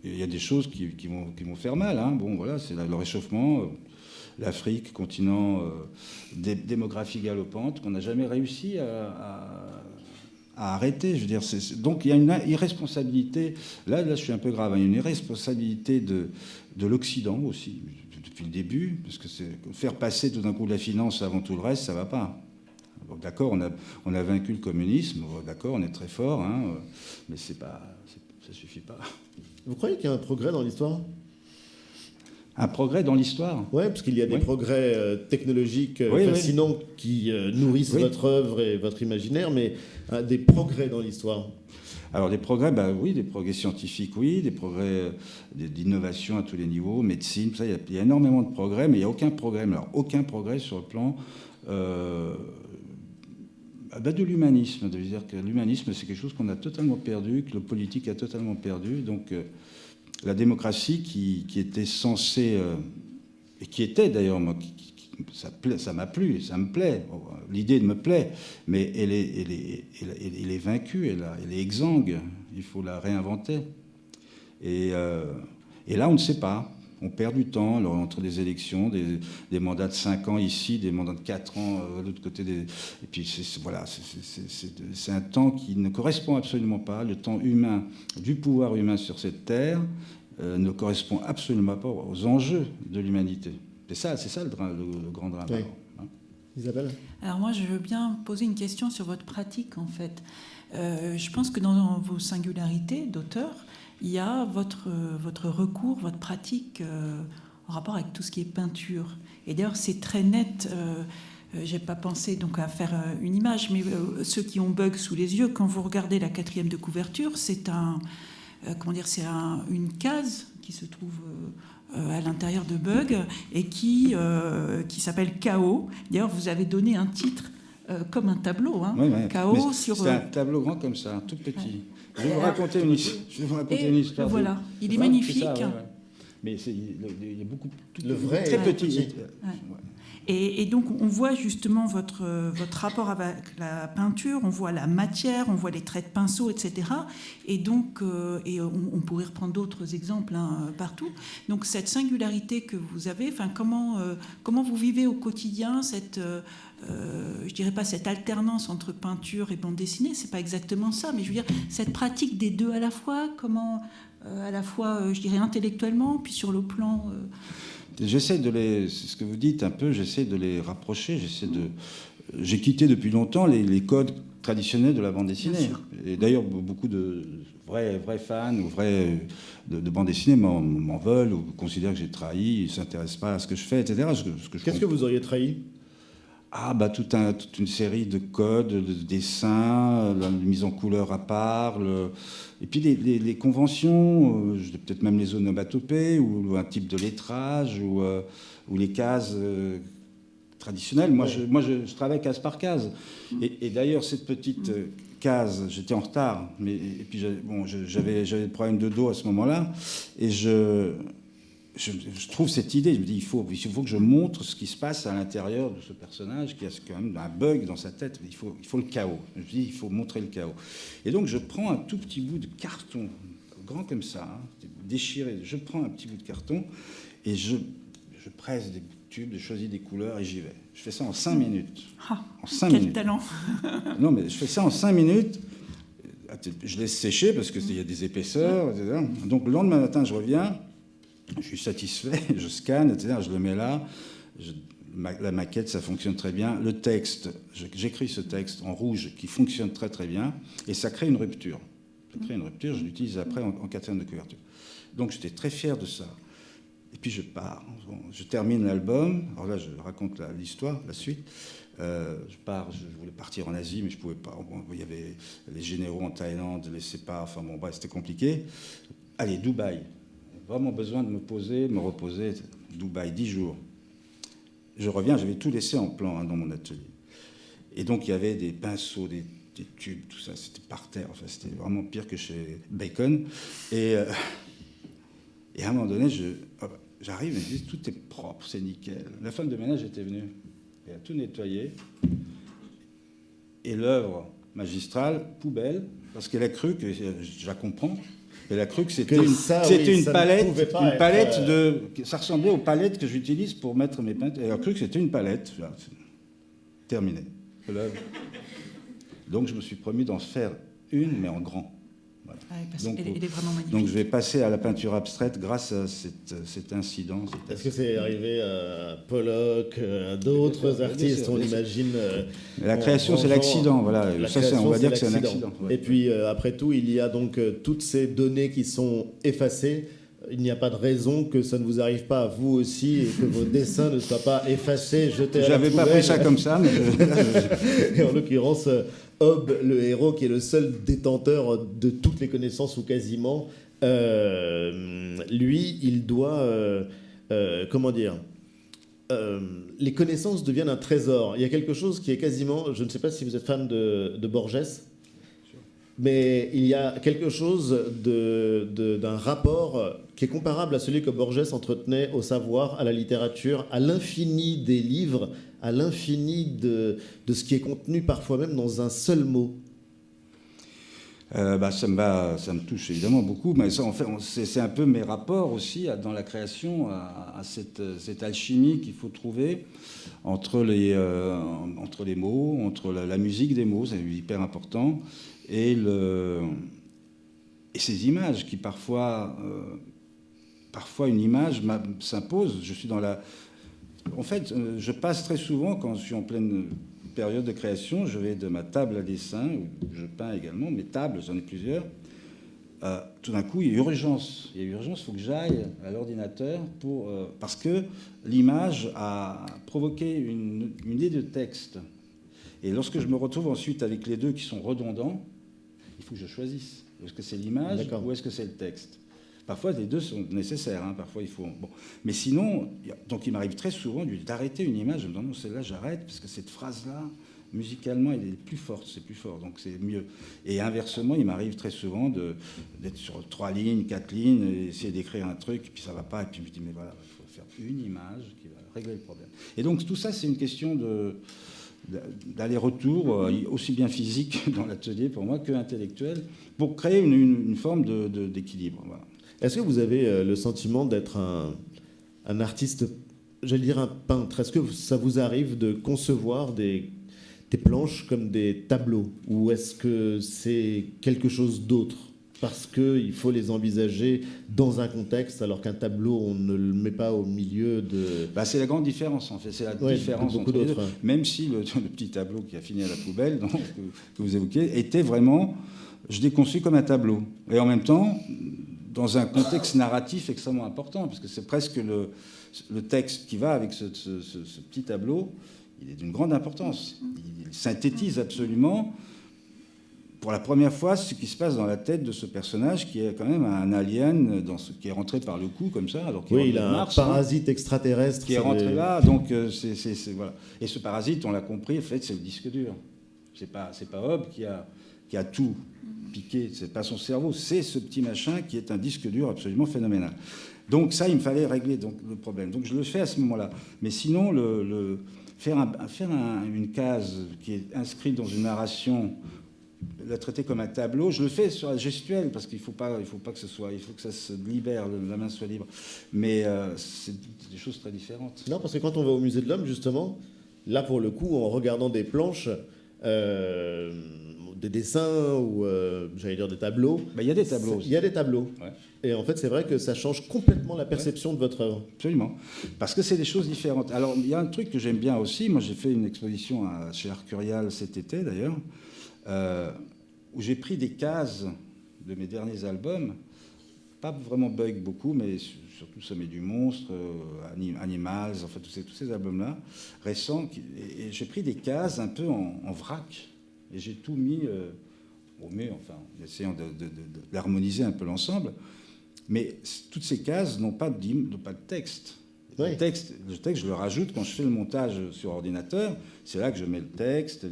Il y a des choses qui vont faire mal. Hein. Bon, voilà, c'est le réchauffement... L'Afrique, continent démographie galopante, qu'on n'a jamais réussi à arrêter. Je veux dire, donc il y a une irresponsabilité. Là, je suis un peu grave. Il y a une irresponsabilité de l'Occident aussi, depuis le début, parce que faire passer tout d'un coup la finance avant tout le reste, ça ne va pas. Donc, d'accord, on a vaincu le communisme, d'accord, on est très fort, hein, mais ça ne suffit pas. Vous croyez qu'il y a un progrès dans l'histoire ? Un progrès dans l'histoire. Oui, parce qu'il y a des progrès technologiques fascinants qui nourrissent votre œuvre et votre imaginaire, mais des progrès dans l'histoire. Alors des progrès, des progrès scientifiques, oui, des progrès d'innovation à tous les niveaux, médecine, ça, il y a énormément de progrès, mais il n'y a aucun progrès. Alors aucun progrès sur le plan de l'humanisme. C'est-à-dire que l'humanisme, c'est quelque chose qu'on a totalement perdu, que le politique a totalement perdu, donc... La démocratie qui était censée, et qui était d'ailleurs, moi, ça m'a plu, ça me plaît, l'idée me plaît, mais elle est vaincue, elle est exsangue, il faut la réinventer. Et là, on ne sait pas, on perd du temps entre des élections, des mandats de 5 ans ici, des mandats de 4 ans de l'autre côté. Et puis c'est un temps qui ne correspond absolument pas. Le temps humain, du pouvoir humain sur cette terre, ne correspond absolument pas aux enjeux de l'humanité. C'est ça le grand drame. Oui. Hein. Isabelle ? Alors moi, je veux bien poser une question sur votre pratique, en fait. Je pense que dans vos singularités d'auteur, il y a votre recours, votre pratique en rapport avec tout ce qui est peinture. Et d'ailleurs, c'est très net. J'ai pas pensé donc à faire une image, mais ceux qui ont Bug sous les yeux, quand vous regardez la 4e de couverture, c'est une case qui se trouve à l'intérieur de Bug et qui s'appelle Chaos. D'ailleurs, vous avez donné un titre comme un tableau, hein. Oui. Chaos c'est un tableau grand comme ça, tout petit. Ouais. Je vais vous raconter une histoire. Voilà, il est magnifique. Ça, mais il y a beaucoup... Le vrai très petit. Et donc, on voit justement votre rapport avec la peinture, on voit la matière, on voit les traits de pinceau, etc. Et donc, on pourrait reprendre d'autres exemples partout. Donc, cette singularité que vous avez, comment vous vivez au quotidien je dirais pas cette alternance entre peinture et bande dessinée, c'est pas exactement ça, mais je veux dire, cette pratique des deux à la fois, comment, à la fois, je dirais, intellectuellement, puis sur le plan... J'essaie c'est ce que vous dites un peu, j'essaie de les rapprocher, j'ai quitté depuis longtemps les codes traditionnels de la bande dessinée. Et d'ailleurs, beaucoup de vrais fans ou de bande dessinée m'en veulent ou considèrent que j'ai trahi, ils ne s'intéressent pas à ce que je fais, etc. Qu'est-ce que vous auriez trahi ? toute une série de codes, de dessins, la mise en couleur à part, et puis les conventions, peut-être même les onomatopées, ou un type de lettrage, ou les cases traditionnelles. Moi, je travaille case par case. Et d'ailleurs, cette petite case, j'étais en retard, et puis j'avais des problèmes de dos à ce moment-là, et je trouve cette idée, je me dis, il faut que je montre ce qui se passe à l'intérieur de ce personnage, qui a quand même un bug dans sa tête, il faut le chaos. Je me dis, il faut montrer le chaos. Et donc je prends un tout petit bout de carton, grand comme ça, déchiré, je prends un petit bout de carton, et je presse des tubes, je choisis des couleurs, et j'y vais. Je fais ça en 5 minutes. En 5 minutes. Quel talent. Non, mais je fais ça en 5 minutes, je laisse sécher, parce qu'il y a des épaisseurs, etc. Donc le lendemain matin, je reviens, je suis satisfait, je scanne, etc. Je le mets là. La maquette, ça fonctionne très bien. Le texte, j'écris ce texte en rouge qui fonctionne très très bien. Et ça crée une rupture. Je l'utilise après en quatrième de couverture. Donc j'étais très fier de ça. Et puis je pars. Je termine l'album. Alors là, je raconte l'histoire, la suite. Je pars, je voulais partir en Asie, mais je ne pouvais pas. Bon, il y avait les généraux en Thaïlande, les séparts. Enfin bon, c'était compliqué. Allez, Dubaï. Vraiment besoin de me poser, me reposer. Dubaï, 10 jours. Je reviens, j'avais tout laissé en plan dans mon atelier. Et donc, il y avait des pinceaux, des tubes, tout ça. C'était par terre. Enfin, c'était vraiment pire que chez Bacon. Et à un moment donné, j'arrive et je dis, tout est propre, c'est nickel. La femme de ménage était venue. Elle a tout nettoyé. Et l'œuvre magistrale, poubelle, parce qu'elle a cru que, je la comprends, elle a cru que c'était une palette de... Ça ressemblait aux palettes que j'utilise pour mettre mes peintures. Elle a cru que c'était une palette. Terminé. Donc je me suis promis d'en faire une, mais en grand. Voilà. Donc, elle est vraiment magnifique. Donc je vais passer à la peinture abstraite grâce à cet incident. Est-ce que c'est arrivé à Pollock, à d'autres artistes, on imagine la création, c'est l'accident. Voilà. On va dire que c'est un accident. Ouais. Et puis, après tout, il y a donc toutes ces données qui sont effacées. Il n'y a pas de raison que ça ne vous arrive pas à vous aussi et que vos dessins ne soient pas effacés, jetés à la poubelle. J'avais pas pris ça comme ça, mais... Et en l'occurrence, Hobbes, le héros, qui est le seul détenteur de toutes les connaissances, ou quasiment, lui, il doit... comment dire, les connaissances deviennent un trésor. Il y a quelque chose qui est quasiment... Je ne sais pas si vous êtes fan de Borges, mais il y a quelque chose d'un rapport qui est comparable à celui que Borges entretenait au savoir, à la littérature, à l'infini des livres, à l'infini de ce qui est contenu parfois même dans un seul mot. Ça me touche évidemment beaucoup, mais ça, en fait, c'est un peu mes rapports aussi dans la création à cette alchimie qu'il faut trouver entre les mots, entre la musique des mots, c'est hyper important, et ces images qui parfois une image s'impose. Je suis dans la... En fait, je passe très souvent, quand je suis en pleine période de création, je vais de ma table à dessin, où je peins également, mes tables, j'en ai plusieurs. Tout d'un coup, il y a urgence. Il faut que j'aille à l'ordinateur parce que l'image a provoqué une idée de texte. Et lorsque je me retrouve ensuite avec les deux qui sont redondants, il faut que je choisisse. Est-ce que c'est l'image ou est-ce que c'est le texte ? Parfois, les deux sont nécessaires. Parfois, il faut... Bon. Mais sinon, donc il m'arrive très souvent d'arrêter une image. Je me dis non, celle-là, j'arrête, parce que cette phrase-là, musicalement, elle est plus forte, c'est plus fort, donc c'est mieux. Et inversement, il m'arrive très souvent d'être sur 3 lignes, 4 lignes, et essayer d'écrire un truc, puis ça va pas, et puis je me dis, mais voilà, il faut faire une image qui va régler le problème. Et donc, tout ça, c'est une question d'aller-retour, aussi bien physique dans l'atelier pour moi que intellectuel, pour créer une forme d'équilibre. Voilà. Est-ce que vous avez le sentiment d'être un artiste, j'allais dire un peintre ? Est-ce que ça vous arrive de concevoir des planches comme des tableaux, ou est-ce que c'est quelque chose d'autre ? Parce qu'il faut les envisager dans un contexte, alors qu'un tableau, on ne le met pas au milieu de... c'est la grande différence, en fait. C'est la différence entre les deux. Même si le petit tableau qui a fini à la poubelle, donc, que vous évoquez, était vraiment... Je l'ai conçu comme un tableau. Et en même temps, dans un contexte narratif extrêmement important, parce que c'est presque le texte qui va avec ce petit tableau, il est d'une grande importance. Il synthétise absolument, pour la première fois, ce qui se passe dans la tête de ce personnage qui est quand même un alien qui est rentré par le cou comme ça. Alors il a un parasite extraterrestre qui est rentré là. Donc voilà. Et ce parasite, on l'a compris, en fait, c'est le disque dur. C'est pas Hobbes qui a tout piqué. C'est pas son cerveau, c'est ce petit machin qui est un disque dur absolument phénoménal. Donc ça, il me fallait régler le problème. Donc je le fais à ce moment-là. Mais sinon, faire une case qui est inscrite dans une narration, la traiter comme un tableau, je le fais sur la gestuelle parce qu'il faut pas que ce soit, il faut que ça se libère, la main soit libre. Mais c'est des choses très différentes. Non, parce que quand on va au musée de l'Homme, justement, là pour le coup, en regardant des planches, des dessins ou j'allais dire des tableaux. Il y a des tableaux aussi. Il y a des tableaux. Ouais. Et en fait, c'est vrai que ça change complètement la perception de votre œuvre. Absolument. Parce que c'est des choses différentes. Alors, il y a un truc que j'aime bien aussi. Moi, j'ai fait une exposition chez Arcurial cet été, d'ailleurs, où j'ai pris des cases de mes derniers albums. Pas vraiment Bug beaucoup, mais surtout Sommet du Monstre, Animals, enfin tous ces albums-là, récents. Et j'ai pris des cases un peu en vrac. Et j'ai tout mis au mieux, enfin, en essayant d'harmoniser un peu l'ensemble. Mais toutes ces cases n'ont pas de texte. Oui. Le texte, je le rajoute quand je fais le montage sur ordinateur. C'est là que je mets le texte.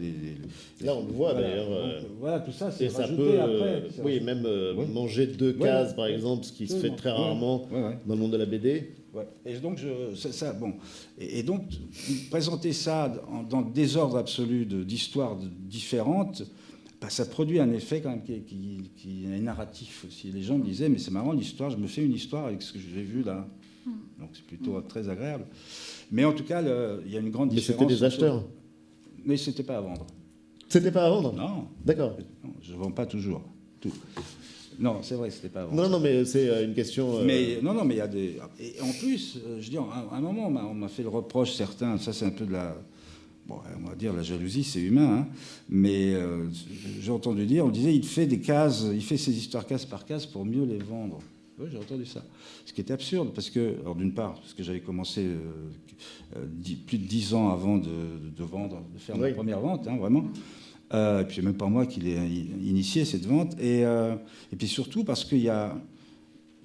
Là, on le voit voilà. d'ailleurs. Donc, voilà, tout ça, c'est rajouté peut, après. Oui, même manger 2 cases, par exemple, ce qui se fait très rarement dans le monde de la BD. Ouais. Et donc, donc, présenter ça dans le désordre absolu d'histoires différentes, ça produit un effet quand même qui est narratif aussi. Les gens me disaient, mais c'est marrant l'histoire, je me fais une histoire avec ce que j'ai vu là. Donc c'est plutôt très agréable. Mais en tout cas, il y a une grande différence. Mais c'était des acheteurs. Mais c'était pas à vendre. C'était pas à vendre. Non. D'accord. Non, je vends pas toujours tout. Non, c'est vrai, c'était pas à vendre. Non, mais c'est une question. Mais non, mais il y a des. Et en plus, je dis, à un moment, on m'a fait le reproche, certains. Ça, c'est un peu de la. Bon, on va dire la jalousie, c'est humain, hein, mais j'ai entendu dire, on disait, il fait ses histoires case par case pour mieux les vendre. Oui, j'ai entendu ça. Ce qui était absurde, parce que, alors d'une part, parce que j'avais commencé plus de 10 ans avant de faire ma première vente, hein, vraiment. Et puis c'est même pas moi qui l'ai initié, cette vente. Et puis surtout parce qu'il y a,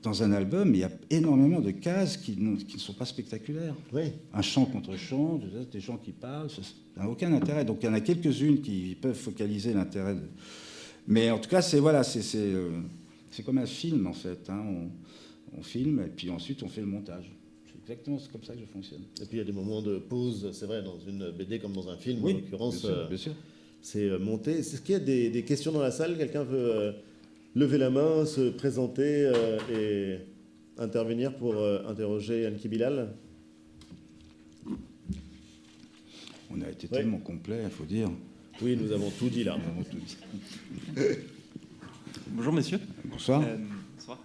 dans un album, il y a énormément de cases qui ne sont pas spectaculaires. Oui. Un chant contre chant, des gens qui parlent, ça n'a aucun intérêt. Donc il y en a quelques-unes qui peuvent focaliser l'intérêt. Mais en tout cas, c'est comme un film, en fait. Hein. On filme, et puis ensuite, on fait le montage. C'est exactement comme ça que je fonctionne. Et puis, il y a des moments de pause, c'est vrai, dans une BD comme dans un film, oui, en l'occurrence. Bien sûr. C'est monté. Est-ce qu'il y a des questions dans la salle? Quelqu'un veut lever la main, se présenter et intervenir pour interroger Anki Bilal? On a été tellement complet, il faut dire. Oui, nous avons tout dit là. Nous avons tout dit. Bonjour messieurs. Bonsoir. Bonsoir.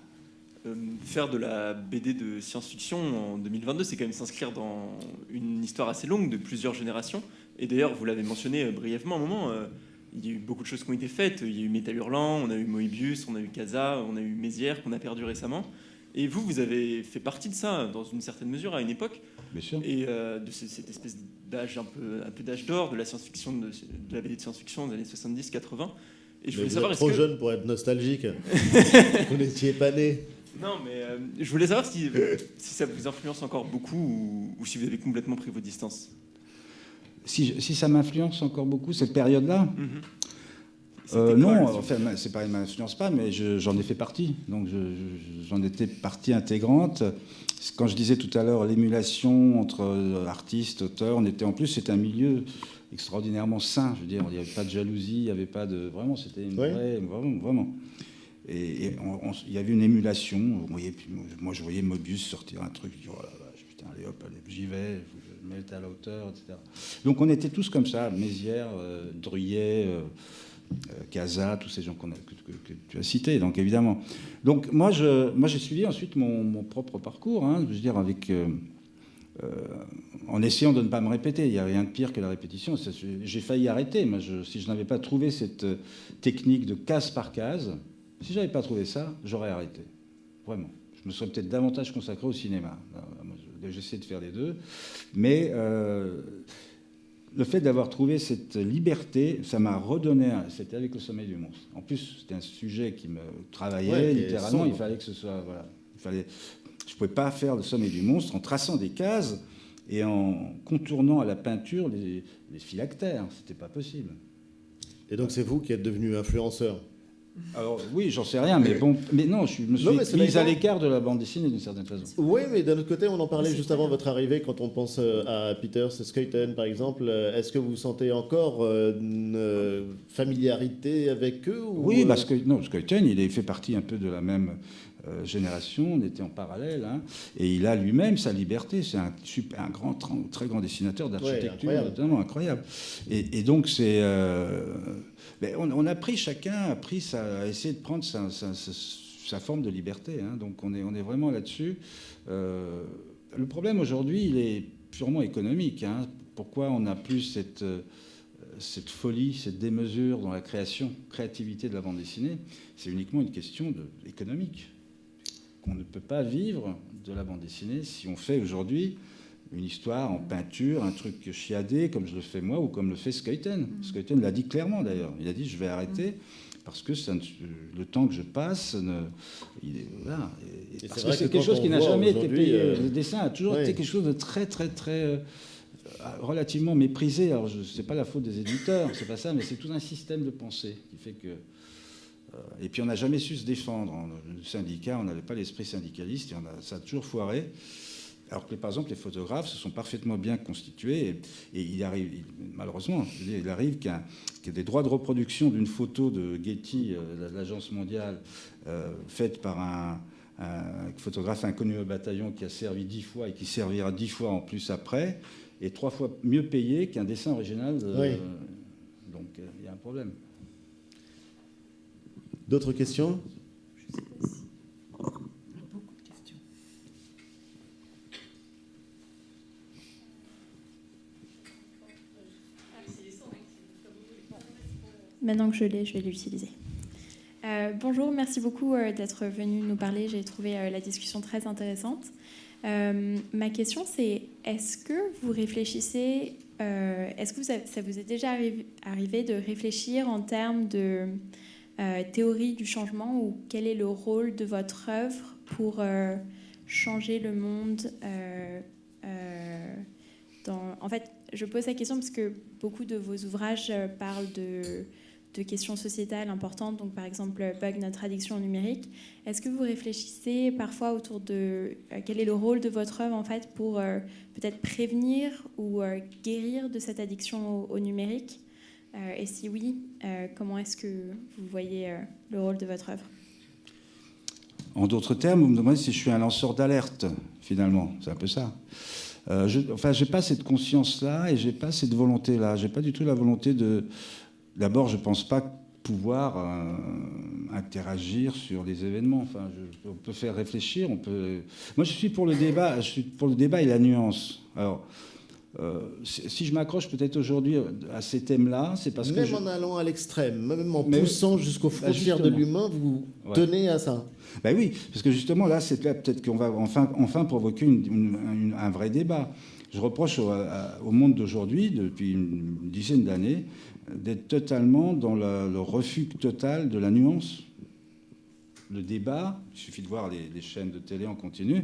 Faire de la BD de science-fiction en 2022, c'est quand même s'inscrire dans une histoire assez longue de plusieurs générations. Et d'ailleurs, vous l'avez mentionné brièvement à un moment, il y a eu beaucoup de choses qui ont été faites. Il y a eu Métal Hurlant, on a eu Moebius, on a eu Casa, on a eu Mézières qu'on a perdu récemment. Et vous avez fait partie de ça dans une certaine mesure à une époque. Bien sûr. Et de cette espèce d'âge un peu d'âge d'or de la science-fiction, de la BD de science-fiction des années 70-80. Et je voulais savoir, trop jeune pour être nostalgique. Vous n'étiez pas né. Non, mais je voulais savoir si ça vous influence encore beaucoup ou si vous avez complètement pris vos distances. Si ça m'influence encore beaucoup, cette période-là, non, enfin, c'est pas, il m'influence pas, mais j'en ai fait partie. Donc j'en étais partie intégrante. Quand je disais tout à l'heure l'émulation entre artistes, auteurs, c'était un milieu extraordinairement sain. Je veux dire, il n'y avait pas de jalousie, il n'y avait pas de... Vraiment, c'était une vraie... Vraiment. Et il y avait une émulation. Moi, je voyais Moebius sortir un truc. Je dis, oh la vache, putain, allez, hop, j'y vais, je mets à la hauteur, etc. Donc, on était tous comme ça. Mézières, Druyet, Casa, tous ces gens que tu as cités, donc évidemment. Donc, moi, j'ai suivi ensuite mon propre parcours, hein, je veux dire, avec... en essayant de ne pas me répéter. Il n'y a rien de pire que la répétition. J'ai failli arrêter. Si je n'avais pas trouvé cette technique de case par case, si je n'avais pas trouvé ça, j'aurais arrêté. Vraiment. Je me serais peut-être davantage consacré au cinéma. J'essaie de faire les deux. Mais le fait d'avoir trouvé cette liberté, ça m'a redonné, c'était avec Le Sommeil du monstre. En plus, c'était un sujet qui me travaillait, littéralement, il fallait que ce soit... Voilà, je ne pouvais pas faire Le Sommeil du monstre en traçant des cases et en contournant à la peinture les phylactères. C'était pas possible. Et donc c'est vous qui êtes devenu influenceur? Alors oui, j'en sais rien, mais bon, mais non, je me suis mis à l'écart de la bande dessinée d'une certaine façon. Oui, mais d'un autre côté, on en parlait juste avant votre arrivée, quand on pense à Peter Skeuten, par exemple. Est-ce que vous sentez encore une familiarité avec eux ou... Oui, parce que non, Skeuten, il fait partie un peu de la même génération, on était en parallèle, hein, et il a lui-même sa liberté. C'est un très grand dessinateur d'architecture, notamment incroyable. Et donc c'est... on a pris, chacun a essayé de prendre sa forme de liberté. Hein, donc on est vraiment là-dessus. Le problème aujourd'hui, il est purement économique. Hein. Pourquoi on n'a plus cette folie, cette démesure dans la créativité de la bande dessinée? C'est uniquement une question économique. On ne peut pas vivre de la bande dessinée si on fait aujourd'hui une histoire en peinture, un truc chiadé, comme je le fais moi, ou comme le fait Skeuten. Skeuten l'a dit clairement, d'ailleurs. Il a dit, je vais arrêter, parce que le temps que je passe... Voilà. Parce que c'est quelque chose qui n'a jamais été payé. Le dessin a toujours été quelque chose de très, très, très... relativement méprisé. Alors, c'est pas la faute des éditeurs, c'est pas ça, mais c'est tout un système de pensée qui fait que... et puis, on n'a jamais su se défendre. Le syndicat, on n'avait pas l'esprit syndicaliste, et ça a toujours foiré. Alors que, par exemple, les photographes se sont parfaitement bien constitués. Et il arrive, malheureusement, il arrive qu'il y ait des droits de reproduction d'une photo de Getty, l'agence mondiale, faite par un photographe inconnu au bataillon qui a servi 10 fois et qui servira 10 fois en plus après, et 3 fois mieux payé qu'un dessin original. Donc, il y a un problème. D'autres questions ? Maintenant que je l'ai, je vais l'utiliser. Bonjour, merci beaucoup d'être venu nous parler. J'ai trouvé la discussion très intéressante. Ma question, c'est est-ce que vous réfléchissez, est-ce que ça vous est déjà arrivé de réfléchir en termes de théorie du changement, ou quel est le rôle de votre œuvre pour changer le monde En fait, je pose la question parce que beaucoup de vos ouvrages parlent de questions sociétales importantes, donc par exemple Bug, notre addiction au numérique. Est-ce que vous réfléchissez parfois autour de quel est le rôle de votre œuvre en fait pour peut-être prévenir ou guérir de cette addiction au numérique, et si oui, comment est-ce que vous voyez le rôle de votre œuvre? En d'autres termes, vous me demandez si je suis un lanceur d'alerte, finalement. C'est un peu ça. J'ai pas cette conscience-là et j'ai pas cette volonté-là. J'ai pas du tout la volonté de... D'abord, je pense pas pouvoir interagir sur les événements. Enfin, on peut faire réfléchir, on peut... Moi, je suis pour le débat. Je suis pour le débat et la nuance. Alors, si je m'accroche peut-être aujourd'hui à ces thèmes-là, c'est parce que... Même en allant à l'extrême, même en poussant jusqu'aux frontières de l'humain, vous tenez à ça. Ben oui, parce que justement, là, peut-être qu'on va enfin provoquer un vrai débat. Je reproche au monde d'aujourd'hui, depuis une dizaine d'années, d'être totalement dans le refus total de la nuance. Le débat, il suffit de voir les chaînes de télé en continu,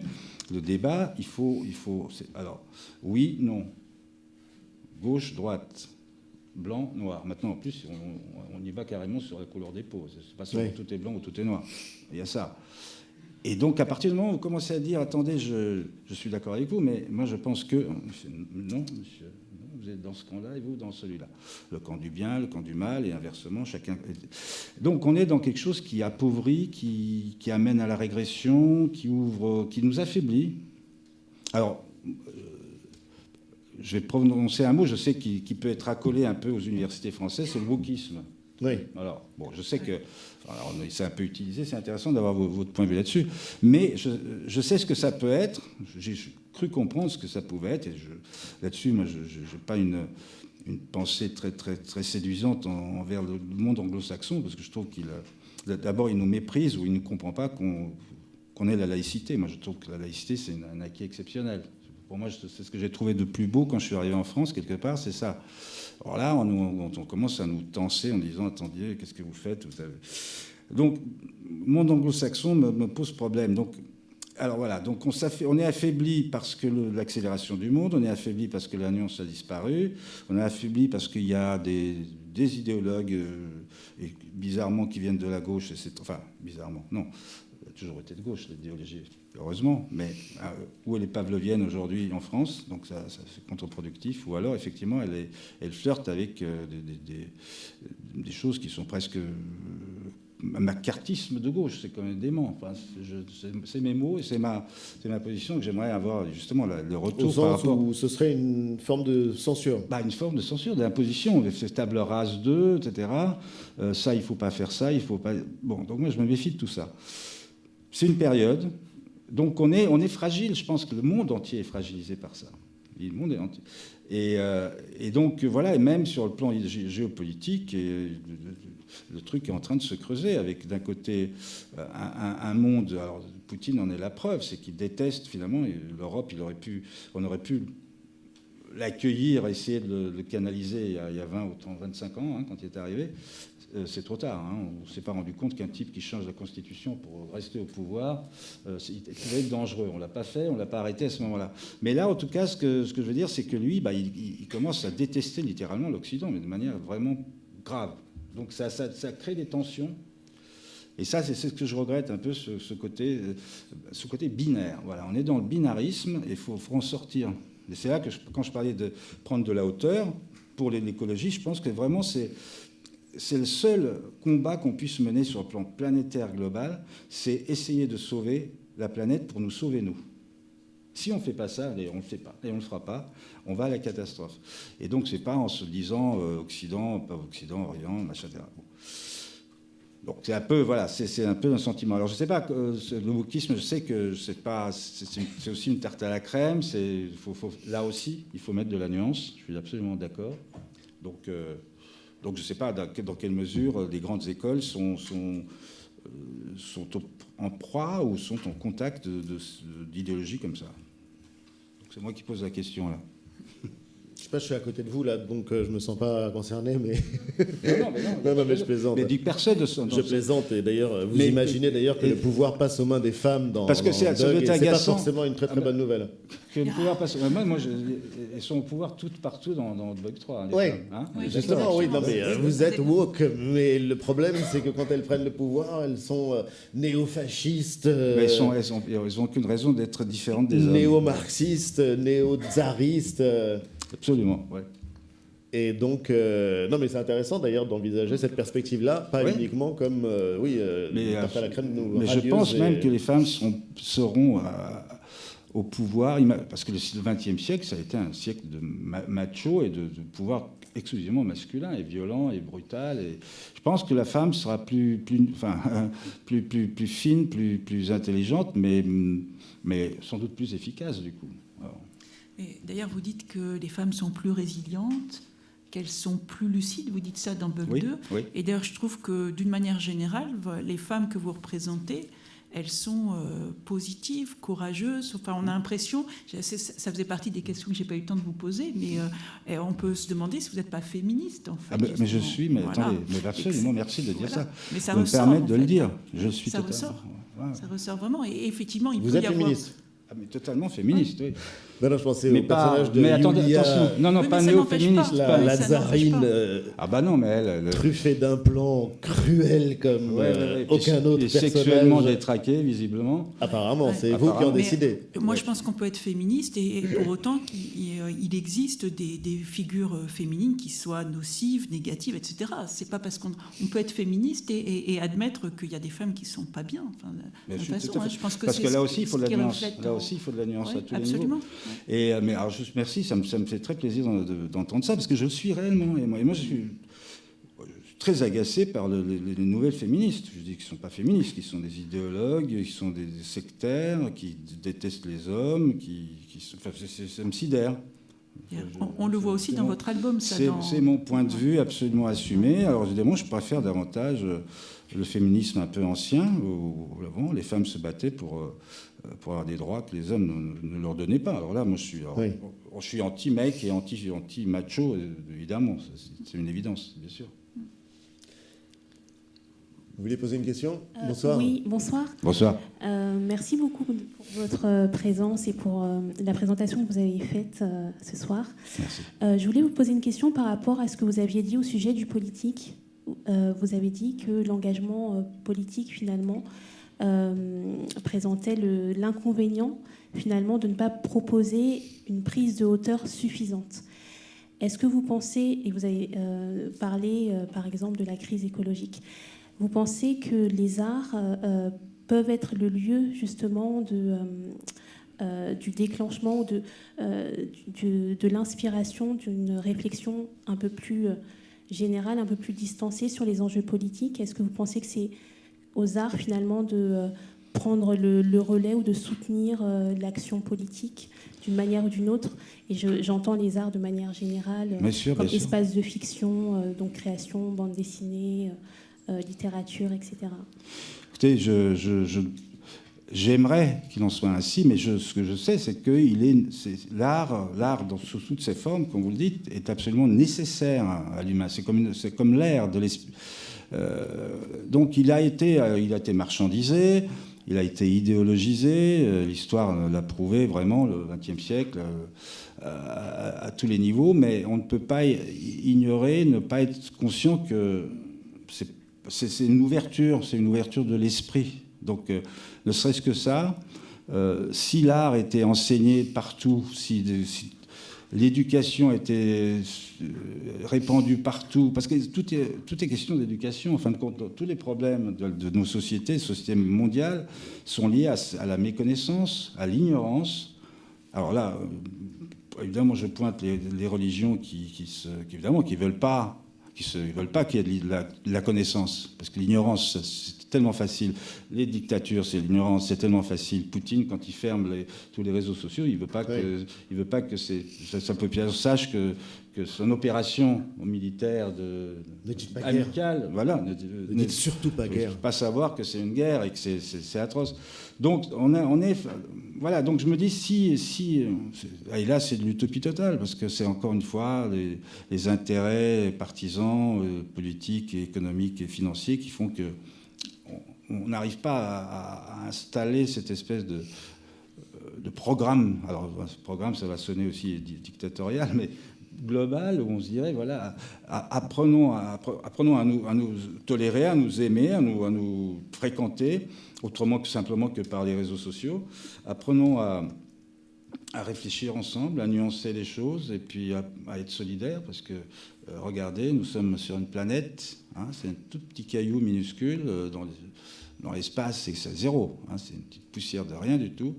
le débat, il faut alors, oui, non, gauche, droite, blanc, noir. Maintenant, en plus, on y va carrément sur la couleur des peaux. C'est pas seulement tout est blanc ou tout est noir. Il y a ça. Et donc, à partir du moment où vous commencez à dire, attendez, je suis d'accord avec vous, mais moi, je pense que... Non, monsieur, non, vous êtes dans ce camp-là et vous dans celui-là. Le camp du bien, le camp du mal, et inversement, chacun... Donc, on est dans quelque chose qui appauvrit, qui amène à la régression, qui nous affaiblit. Alors... je vais prononcer un mot, je sais qui peut être accolé un peu aux universités françaises, c'est le wokisme. Oui. Alors, bon, je sais que c'est un peu utilisé, c'est intéressant d'avoir votre point de vue là-dessus, mais je sais ce que ça peut être, j'ai cru comprendre ce que ça pouvait être, et là-dessus, moi, je n'ai pas une pensée très, très, très séduisante envers le monde anglo-saxon, parce que je trouve d'abord, il nous méprise, ou il ne comprend pas qu'on ait la laïcité. Moi, je trouve que la laïcité, c'est un acquis exceptionnel. Pour moi, c'est ce que j'ai trouvé de plus beau quand je suis arrivé en France, quelque part, c'est ça. Alors là, on commence à nous tenser en disant « Attendez, qu'est-ce que vous faites ?» Donc, le monde anglo-saxon me pose problème. Donc, alors voilà, donc on est affaibli parce que l'accélération du monde, on est affaibli parce que l'alliance a disparu, on est affaibli parce qu'il y a des idéologues, et bizarrement, qui viennent de la gauche, enfin, bizarrement, non, elle a toujours été de gauche, l'idéologie, heureusement, mais où elle est pavlovienne aujourd'hui en France, donc ça c'est contre-productif, ou alors, effectivement, elle flirte avec des choses qui sont presque... macartisme de gauche, c'est quand même dément. Enfin, c'est mes mots et c'est ma position que j'aimerais avoir justement le retour. Au sens par rapport... où ce serait une forme de censure. Une forme de censure, d'imposition. C'est table rase 2, etc. Ça, il ne faut pas faire ça, il faut pas... Bon, donc moi, je me méfie de tout ça. C'est une période. Donc on est fragile. Je pense que le monde entier est fragilisé par ça. Le monde est entier. Et donc, voilà, et même sur le plan géopolitique, le truc est en train de se creuser avec, d'un côté, un monde... Alors, Poutine en est la preuve, c'est qu'il déteste, finalement, l'Europe. On aurait pu l'accueillir, essayer de le canaliser il y a 20 ou 30, 25 ans, quand il est arrivé. C'est trop tard. On ne s'est pas rendu compte qu'un type qui change la Constitution pour rester au pouvoir, il pouvait être dangereux. On ne l'a pas fait, on ne l'a pas arrêté à ce moment-là. Mais là, en tout cas, ce que je veux dire, c'est que lui, il commence à détester littéralement l'Occident, mais de manière vraiment grave. Donc ça crée des tensions. Et ça, c'est ce que je regrette un peu, ce côté binaire. Voilà, on est dans le binarisme et il faut en sortir. Et c'est là que, quand je parlais de prendre de la hauteur, pour l'écologie, je pense que vraiment c'est le seul combat qu'on puisse mener sur le plan planétaire global, c'est essayer de sauver la planète pour nous sauver nous. Si on ne fait pas ça, et on ne le fait pas, et on ne le fera pas, on va à la catastrophe. Et donc, c'est pas en se disant Occident, pas Occident, Orient, machin, etc. Bon. Donc, c'est un peu, voilà, c'est un peu un sentiment. Alors, je ne sais pas, le wokisme, je sais que c'est aussi une tarte à la crème. Là aussi, il faut mettre de la nuance. Je suis absolument d'accord. Donc, je ne sais pas dans quelle mesure les grandes écoles sont en proie ou sont en contact d'idéologies comme ça. Donc c'est moi qui pose la question là. Je sais pas, je suis à côté de vous là, donc je me sens pas concerné, mais non, mais je plaisante. Mais personne de je plaisante, et d'ailleurs, vous imaginez d'ailleurs que le pouvoir passe aux mains des femmes parce que c'est pas forcément une très très bonne nouvelle. Que le pouvoir passe. Elles sont au pouvoir toutes partout dans Bug 3. Oui, justement, oui. Non, mais vous êtes woke, mais le problème, c'est que quand elles prennent le pouvoir, elles sont néo-fascistes. Mais elles n'ont aucune raison d'être différentes des hommes. Néo-marxistes, néo-tsaristes. Absolument, ouais. Et donc, non, mais c'est intéressant d'ailleurs d'envisager cette perspective-là, pas uniquement comme, tarte à la crème. Mais je pense même que les femmes seront au pouvoir, parce que le XXe siècle, ça a été un siècle de macho et de pouvoir exclusivement masculin et violent et brutal. Et je pense que la femme sera plus fine, plus intelligente, mais sans doute plus efficace du coup. Et d'ailleurs, vous dites que les femmes sont plus résilientes, qu'elles sont plus lucides. Vous dites ça dans Bug 2. Oui. Et d'ailleurs, je trouve que d'une manière générale, les femmes que vous représentez, elles sont positives, courageuses. Enfin, on a l'impression, ça faisait partie des questions que je n'ai pas eu le temps de vous poser, mais on peut se demander si vous n'êtes pas féministe, en fait. Mais je suis, mais voilà. Attendez, mais absolument, merci de dire ça. Mais ça me ressort, permettre de le dire. Je suis ça totalement. Ressort. Ça ressort vraiment. Et effectivement, il vous peut êtes y avoir... féministe. Mais totalement féministe, oui. Non, je pensais au personnage de Yulia. Attention. Non, pas néo-féministe. La tsarine non, mais elle... truffée d'implants cruels comme aucun autre personnage. Sexuellement détraqué, visiblement. Apparemment, c'est vous qui en décidez. Moi, je pense qu'on peut être féministe et pour autant qu'il existe des figures féminines qui soient nocives, négatives, etc. C'est pas parce qu'on peut être féministe et admettre qu'il y a des femmes qui sont pas bien. Enfin, je pense que parce que là aussi, il faut de la nuance. Là aussi, il faut de la nuance à tous les niveaux. Et mais alors, merci, ça me fait très plaisir d'entendre ça parce que je le suis réellement. Et moi, je suis très agacé par les nouvelles féministes. Je dis qu'ils ne sont pas féministes, qu'ils sont des idéologues, qui sont des sectaires, qui détestent les hommes, ça me sidère. On le voit aussi dans votre album. C'est mon point de vue absolument assumé. Alors évidemment, je préfère davantage le féminisme un peu ancien, où avant, les femmes se battaient pour avoir des droits que les hommes ne leur donnaient pas. Alors là, moi, je suis anti-mec et anti-macho, évidemment. C'est une évidence, bien sûr. Vous voulez poser une question? Bonsoir. Oui, bonsoir. Bonsoir. Merci beaucoup pour votre présence et pour la présentation que vous avez faite ce soir. Merci. Je voulais vous poser une question par rapport à ce que vous aviez dit au sujet du politique. Vous avez dit que l'engagement politique, finalement, présentait l'inconvénient, finalement, de ne pas proposer une prise de hauteur suffisante. Est-ce que vous pensez, et vous avez parlé, par exemple, de la crise écologique, vous pensez que les arts peuvent être le lieu justement du déclenchement, de l'inspiration, d'une réflexion un peu plus générale, un peu plus distancée sur les enjeux politiques? Est-ce que vous pensez que c'est aux arts finalement de prendre le relais ou de soutenir l'action politique d'une manière ou d'une autre? Et j'entends les arts de manière générale, comme espace de fiction, donc création, bande dessinée, littérature, etc. Écoutez, j'aimerais qu'il en soit ainsi, mais ce que je sais, c'est que l'art, sous toutes ses formes, comme vous le dites, est absolument nécessaire à l'humain. C'est comme l'air de l'esprit. Donc il a été marchandisé, il a été idéologisé. L'histoire l'a prouvé vraiment, le XXe siècle, à tous les niveaux. Mais on ne peut pas ignorer, ne pas être conscient que c'est une ouverture de l'esprit. Donc, ne serait-ce que ça, si l'art était enseigné partout, si l'éducation était répandue partout, parce que tout est question d'éducation. En fin de compte, tous les problèmes de nos sociétés mondiales, sont liés à la méconnaissance, à l'ignorance. Alors là, évidemment, je pointe les religions qui veulent pas qu'il y ait de la connaissance, parce que l'ignorance, c'est tellement facile. Les dictatures, c'est l'ignorance, c'est tellement facile. Poutine, quand il ferme tous les réseaux sociaux, il veut pas que sa population sache que son opération militaire amicale, voilà, ne dites surtout pas guerre. Pas savoir que c'est une guerre et que c'est atroce. Donc voilà. Donc je me dis et là c'est de l'utopie totale, parce que c'est encore une fois les intérêts partisans, politiques, et économiques et financiers qui font que on n'arrive pas à installer cette espèce de programme. Alors ce programme, ça va sonner aussi dictatorial, mais global, où on se dirait, voilà, apprenons à nous tolérer, à nous aimer, à nous fréquenter, autrement que simplement que par les réseaux sociaux. Apprenons à réfléchir ensemble, à nuancer les choses, et puis à être solidaires, parce que, regardez, nous sommes sur une planète, c'est un tout petit caillou minuscule dans l'espace, c'est zéro, c'est une petite poussière de rien du tout.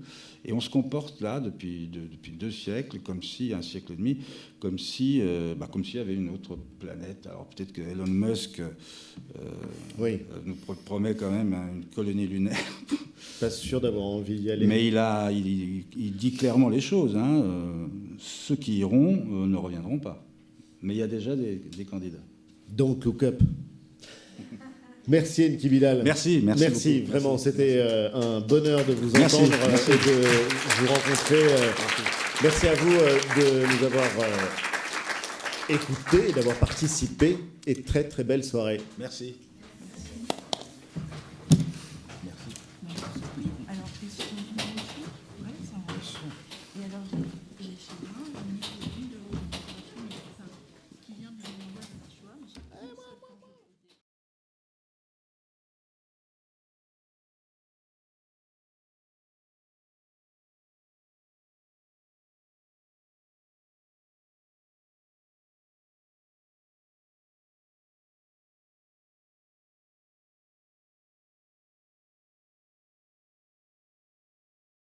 Et on se comporte là depuis 2 siècles, un siècle et demi, comme s'il y avait une autre planète. Alors peut-être que Elon Musk nous promet quand même une colonie lunaire. Pas sûr d'avoir envie d'y aller. Mais il dit clairement les choses. Ceux qui iront ne reviendront pas. Mais il y a déjà des candidats. Donc look up. Merci Enki Bilal. Merci beaucoup. Vraiment, c'était un bonheur de vous entendre et de vous rencontrer. Merci à vous de nous avoir écoutés et d'avoir participé. Et très très belle soirée. Merci.